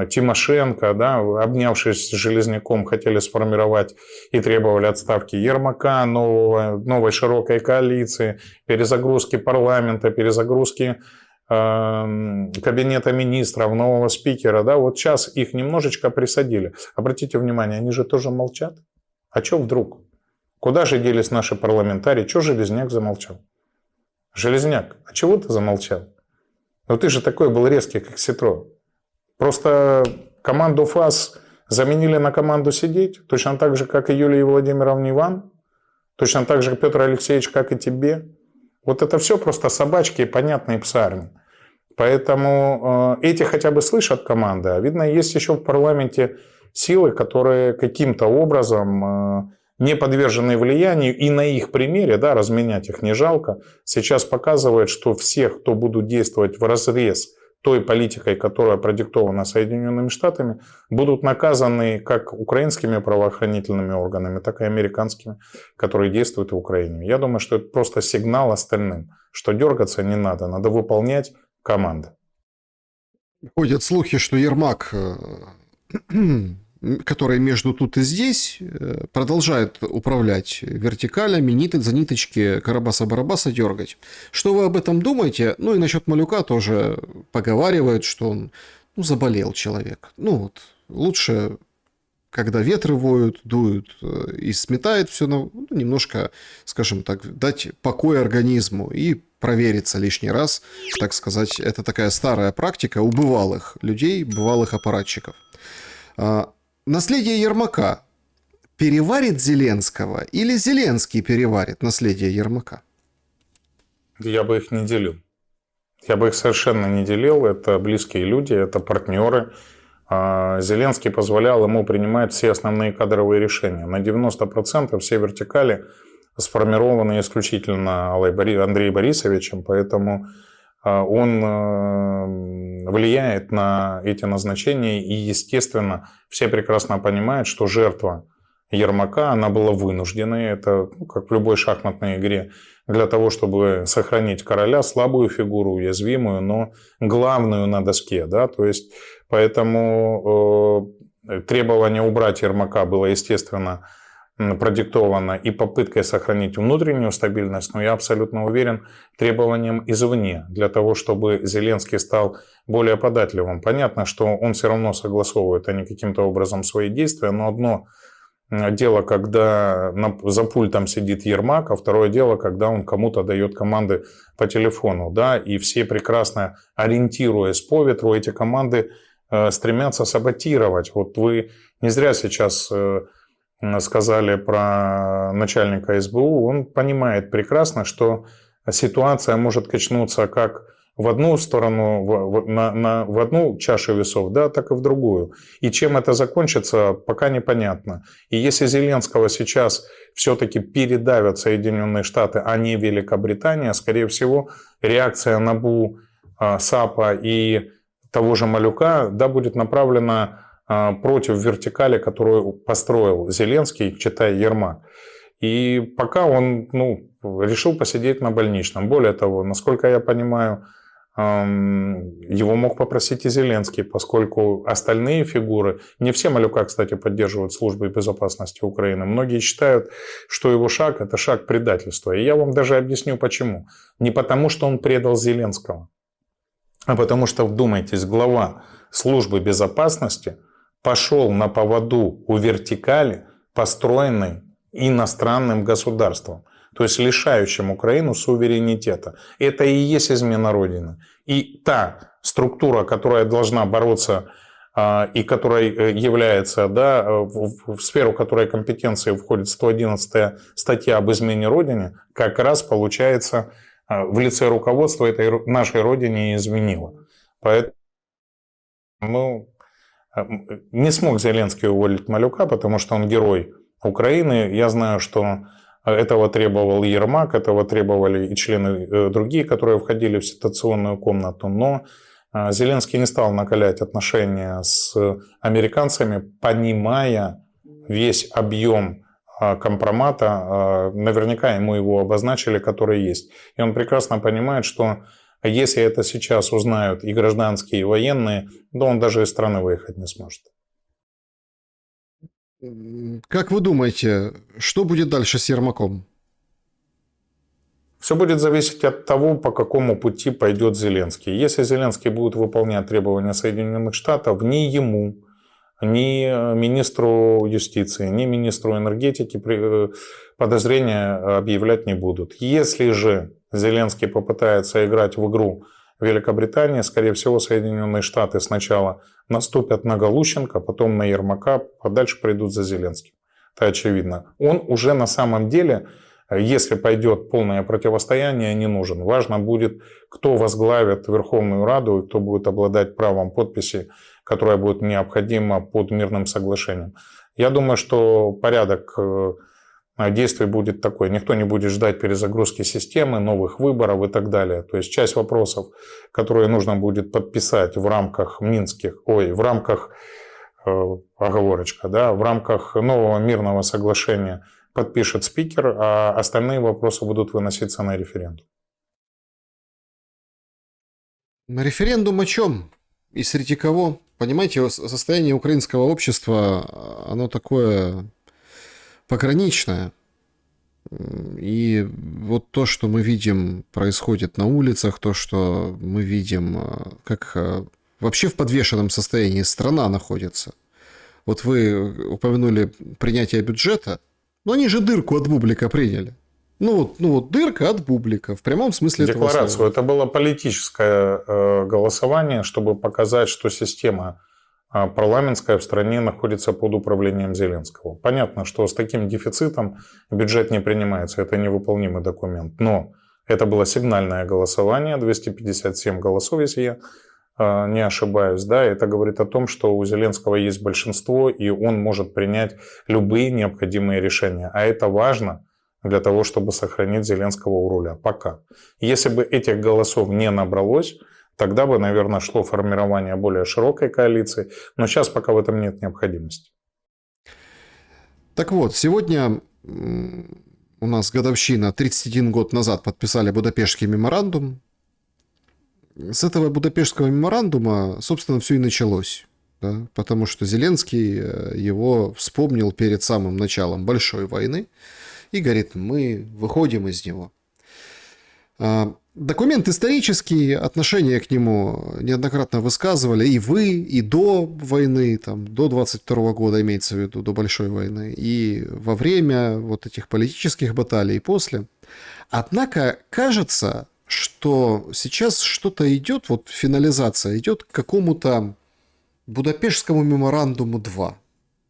Speaker 2: Тимошенко, да, обнявшись с Железняком, хотели сформировать и требовали отставки Ермака, новой широкой коалиции, перезагрузки парламента, перезагрузки кабинета министров, нового спикера. Да, вот сейчас их немножечко присадили. Обратите внимание, они же тоже молчат. А что вдруг? Куда же делись наши парламентарии? Чего Железняк замолчал? Железняк, а чего ты замолчал? Ну ты же такой был резкий, как Ситро. Просто команду ФАС заменили на команду сидеть, точно так же, как и Юлии Владимировне вам, точно так же, Петр Алексеевич, как и тебе. Вот это все просто собачки и понятные псарни. Поэтому эти хотя бы слышат команды, а видно, есть еще в парламенте силы, которые каким-то образом не подвержены влиянию, и на их примере, да, разменять их не жалко, сейчас показывает, что все, кто будут действовать вразрез той политикой, которая продиктована Соединенными Штатами, будут наказаны как украинскими правоохранительными органами, так и американскими, которые действуют в Украине. Я думаю, что это просто сигнал остальным, что дергаться не надо, надо выполнять команды.
Speaker 1: Ходят слухи, что Ермак, который между тут и здесь, продолжает управлять вертикалями, за ниточки Карабаса-Барабаса дергать. Что вы об этом думаете? Ну и насчет Малюка тоже поговаривают, что он заболел человек. Ну вот, лучше, когда ветры воют, дуют и сметает все, немножко, скажем так, дать покой организму и провериться лишний раз, так сказать. Это такая старая практика у бывалых людей, бывалых аппаратчиков. Наследие Ермака переварит Зеленского или Зеленский переварит наследие Ермака?
Speaker 2: Я бы их не делил. Я бы их совершенно не делил. Это близкие люди, это партнеры. Зеленский позволял ему принимать все основные кадровые решения. На 90% все вертикали сформированы исключительно Андреем Борисовичем, поэтому он влияет на эти назначения, и, естественно, все прекрасно понимают, что жертва Ермака, она была вынужденной, это как в любой шахматной игре, для того, чтобы сохранить короля, слабую фигуру, уязвимую, но главную на доске, да, то есть, поэтому требование убрать Ермака было, естественно, продиктовано и попыткой сохранить внутреннюю стабильность, но я абсолютно уверен требованием извне, для того, чтобы Зеленский стал более податливым. Понятно, что он все равно согласовывает, а не каким-то образом свои действия, но одно дело, когда за пультом сидит Ермак, а второе дело, когда он кому-то дает команды по телефону, да, и все прекрасно, ориентируясь по ветру, эти команды стремятся саботировать. Вот вы не зря сейчас сказали про начальника СБУ, он понимает прекрасно, что ситуация может качнуться как в одну сторону, в одну чашу весов, да, так и в другую. И чем это закончится, пока непонятно. И если Зеленского сейчас все-таки передавят Соединенные Штаты, а не Великобритания, скорее всего, реакция НАБУ, САПа и того же Малюка, да, будет направлена против вертикали, которую построил Зеленский, читая Ермак. И пока он решил посидеть на больничном. Более того, насколько я понимаю, его мог попросить и Зеленский, поскольку остальные фигуры, не все Малюка, кстати, поддерживают службы безопасности Украины. Многие считают, что его шаг – это шаг предательства. И я вам даже объясню почему. Не потому, что он предал Зеленского, а потому что, вдумайтесь, глава службы безопасности пошел на поводу у вертикали, построенной иностранным государством, то есть лишающим Украину суверенитета. Это и есть измена Родины. И та структура, которая должна бороться и которая является, да, в сферу которой компетенции входит 111 статья об измене Родине, как раз получается в лице руководства этой нашей Родине изменила. Поэтому не смог Зеленский уволить Малюка, потому что он герой Украины. Я знаю, что Этого требовал Ермак, этого требовали и члены другие, которые входили в ситуационную комнату. Но Зеленский не стал накалять отношения с американцами, понимая весь объем компромата, наверняка ему его обозначили, который есть. И он прекрасно понимает, что если это сейчас узнают и гражданские, и военные, то он даже из страны выехать не сможет.
Speaker 1: Как вы думаете, что будет дальше с Ермаком?
Speaker 2: Все будет зависеть от того, по какому пути пойдет Зеленский. Если Зеленский будет выполнять требования Соединенных Штатов, ни ему, ни министру юстиции, ни министру энергетики подозрения объявлять не будут. Если же Зеленский попытается играть в игру Великобритании, скорее всего, Соединенные Штаты сначала наступят на Галущенко, потом на Ермака, а дальше придут за Зеленским. Это очевидно. Он уже на самом деле, если пойдет полное противостояние, не нужен. Важно будет, кто возглавит Верховную Раду и кто будет обладать правом подписи, которое будет необходимо под мирным соглашением. Я думаю, что порядок действий будет такой. Никто не будет ждать перезагрузки системы, новых выборов и так далее. То есть часть вопросов, которые нужно будет подписать в рамках в рамках, оговорочка, да, в рамках нового мирного соглашения подпишет спикер, а остальные вопросы будут выноситься на референдум.
Speaker 1: На референдум о чем? И среди кого? Понимаете, состояние украинского общества, оно такое пограничное. И вот то, что мы видим происходит на улицах, то, что мы видим, как вообще в подвешенном состоянии страна находится. Вот вы упомянули принятие бюджета, но они же дырку от бублика приняли. Ну вот дырка от бублика, в прямом смысле этого слова.
Speaker 2: Декларацию. Это было политическое голосование, чтобы показать, что система парламентская в стране находится под управлением Зеленского. Понятно, что с таким дефицитом бюджет не принимается, это невыполнимый документ. Но это было сигнальное голосование, 257 голосов, если я не ошибаюсь. Да, это говорит о том, что у Зеленского есть большинство, и он может принять любые необходимые решения. А это важно для того, чтобы сохранить Зеленского у руля. Пока. Если бы этих голосов не набралось, тогда бы, наверное, шло формирование более широкой коалиции. Но сейчас пока в этом нет необходимости.
Speaker 1: Так вот, сегодня у нас годовщина, 31 год назад подписали Будапештский меморандум. С этого Будапештского меморандума, собственно, все и началось. Да? Потому что Зеленский его вспомнил перед самым началом большой войны и говорит, мы выходим из него. Документ исторический, отношение к нему неоднократно высказывали и вы, и до войны, там, до 22 года, имеется в виду, до большой войны, и во время вот этих политических баталий, и после. Однако кажется, что сейчас что-то идет, вот финализация идет к какому-то Будапештскому меморандуму 2.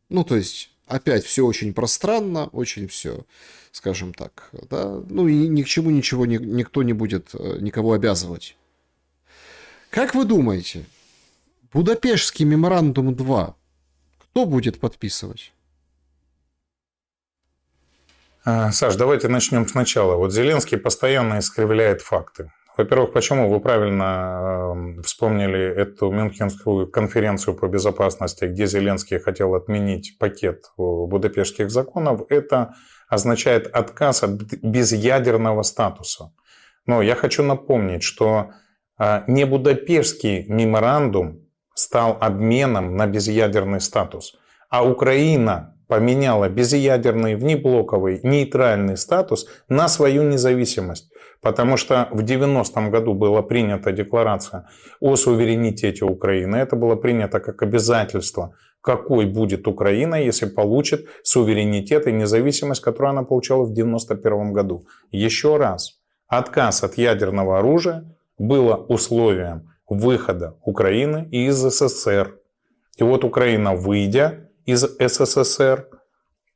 Speaker 1: Ну, то есть, опять все очень пространно, очень все, скажем так, да, ну и ни к чему ничего никто не будет никого обязывать. Как вы думаете, Будапештский меморандум 2 кто будет подписывать?
Speaker 2: Саш, давайте начнем сначала. Вот Зеленский постоянно искривляет факты. Во-первых, почему вы правильно вспомнили эту Мюнхенскую конференцию по безопасности, где Зеленский хотел отменить пакет будапештских законов, это означает отказ от безъядерного статуса. Но я хочу напомнить, что не Будапештский меморандум стал обменом на безъядерный статус, а Украина поменяла безъядерный, внеблоковый, нейтральный статус на свою независимость. Потому что в 90-м году была принята декларация о суверенитете Украины. Это было принято как обязательство, какой будет Украина, если получит суверенитет и независимость, которую она получала в 91 году. Еще раз, отказ от ядерного оружия было условием выхода Украины из СССР. И вот Украина, выйдя из СССР,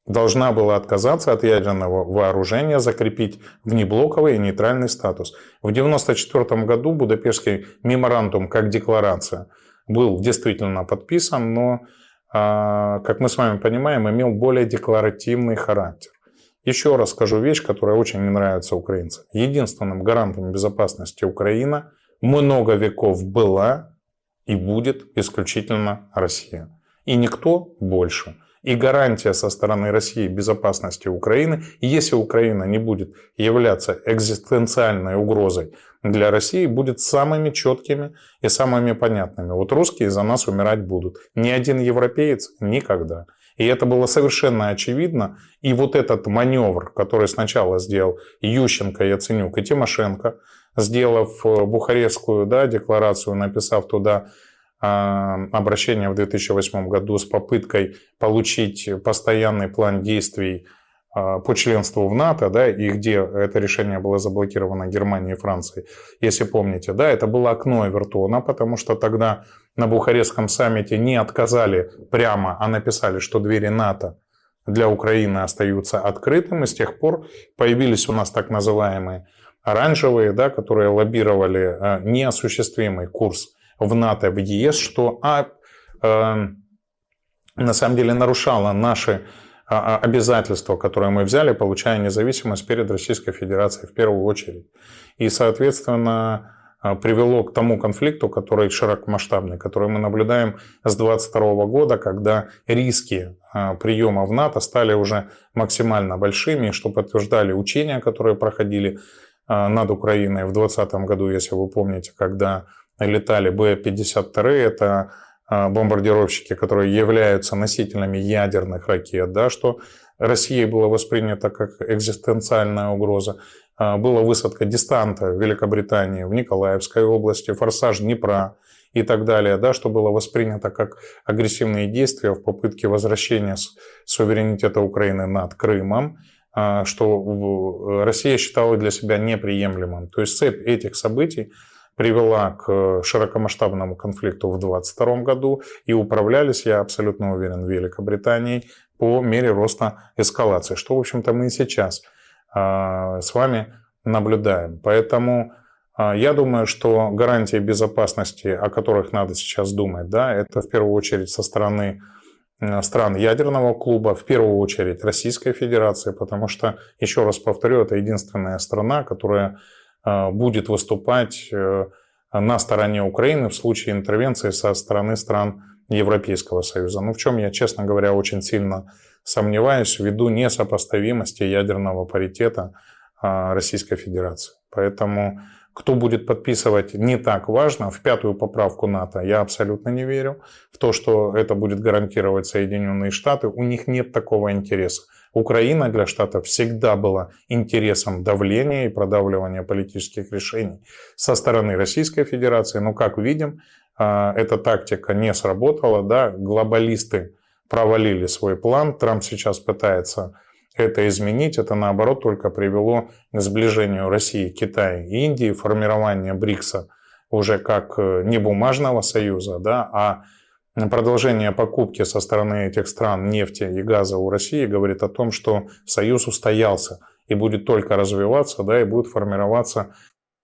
Speaker 2: должна была отказаться от ядерного вооружения, закрепить внеблоковый и нейтральный статус. В 1994 году Будапештский меморандум как декларация был действительно подписан, но, как мы с вами понимаем, имел более декларативный характер. Еще раз скажу вещь, которая очень не нравится украинцам. Единственным гарантом безопасности Украины много веков была и будет исключительно Россия. И никто больше. И гарантия со стороны России безопасности Украины, если Украина не будет являться экзистенциальной угрозой для России, будет самыми четкими и самыми понятными. Вот русские за нас умирать будут. Ни один европеец никогда. И это было совершенно очевидно. И вот этот маневр, который сначала сделал Ющенко, Яценюк и Тимошенко, сделав Бухарестскую декларацию, написав туда обращение в 2008 году с попыткой получить постоянный план действий по членству в НАТО, и где это решение было заблокировано Германией и Францией, если помните, это было окно Эвертона, потому что тогда на Бухарестском саммите не отказали прямо, а написали, что двери НАТО для Украины остаются открытыми. С тех пор появились у нас так называемые оранжевые, которые лоббировали неосуществимый курс в НАТО, в ЕС, что на самом деле нарушало наши обязательства, которые мы взяли, получая независимость перед Российской Федерацией в первую очередь. И, соответственно, привело к тому конфликту, который широкомасштабный, который мы наблюдаем с 2022 года, когда риски приема в НАТО стали уже максимально большими, что подтверждали учения, которые проходили над Украиной в 2020 году, если вы помните, когда летали Б-52, это бомбардировщики, которые являются носителями ядерных ракет, что Россией было воспринято как экзистенциальная угроза. Была высадка десанта в Великобритании, в Николаевской области, форсаж Днепра и так далее, что было воспринято как агрессивные действия в попытке возвращения суверенитета Украины над Крымом, что Россия считала для себя неприемлемым. То есть цепь этих событий привела к широкомасштабному конфликту в 2022 году, и управлялись, я абсолютно уверен, Великобританией по мере роста эскалации, что, в общем-то, мы и сейчас с вами наблюдаем. Поэтому я думаю, что гарантии безопасности, о которых надо сейчас думать, это в первую очередь со стороны стран ядерного клуба, в первую очередь Российской Федерации, потому что, еще раз повторю, это единственная страна, которая будет выступать на стороне Украины в случае интервенции со стороны стран Европейского Союза. В чем я, честно говоря, очень сильно сомневаюсь ввиду несопоставимости ядерного паритета Российской Федерации. Поэтому кто будет подписывать, не так важно. В 5-ю поправку НАТО я абсолютно не верю. В то, что это будет гарантировать Соединенные Штаты, у них нет такого интереса. Украина для Штатов всегда была интересом давления и продавливания политических решений со стороны Российской Федерации. Но, как видим, эта тактика не сработала. Глобалисты провалили свой план. Трамп сейчас пытается это изменить. Это, наоборот, только привело к сближению России, Китая и Индии, формированию БРИКСа уже как не бумажного союза, а продолжение покупки со стороны этих стран нефти и газа у России говорит о том, что союз устоялся и будет только развиваться, и будет формироваться,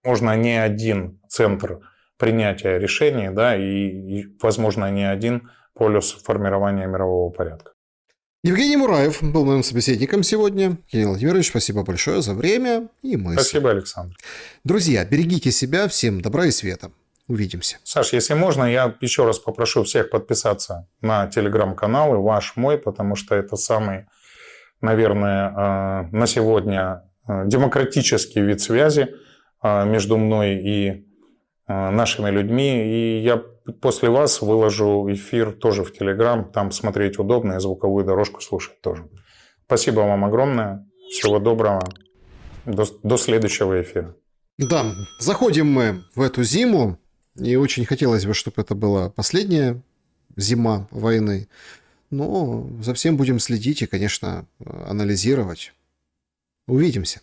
Speaker 2: возможно, не один центр принятия решений, и, возможно, не один полюс формирования мирового порядка.
Speaker 1: Евгений Мураев был моим собеседником сегодня. Евгений Владимирович, спасибо большое за время и мысли.
Speaker 2: Спасибо, Александр.
Speaker 1: Друзья, берегите себя, всем добра и света. Увидимся.
Speaker 2: Саш, если можно, я еще раз попрошу всех подписаться на телеграм-каналы, ваш, мой, потому что это самый, наверное, на сегодня демократический вид связи между мной и нашими людьми. И я после вас выложу эфир тоже в телеграм, там смотреть удобно и звуковую дорожку слушать тоже. Спасибо вам огромное, всего доброго, до следующего эфира.
Speaker 1: Да, заходим мы в эту зиму. И очень хотелось бы, чтобы это была последняя зима войны. Но за всем будем следить и, конечно, анализировать. Увидимся.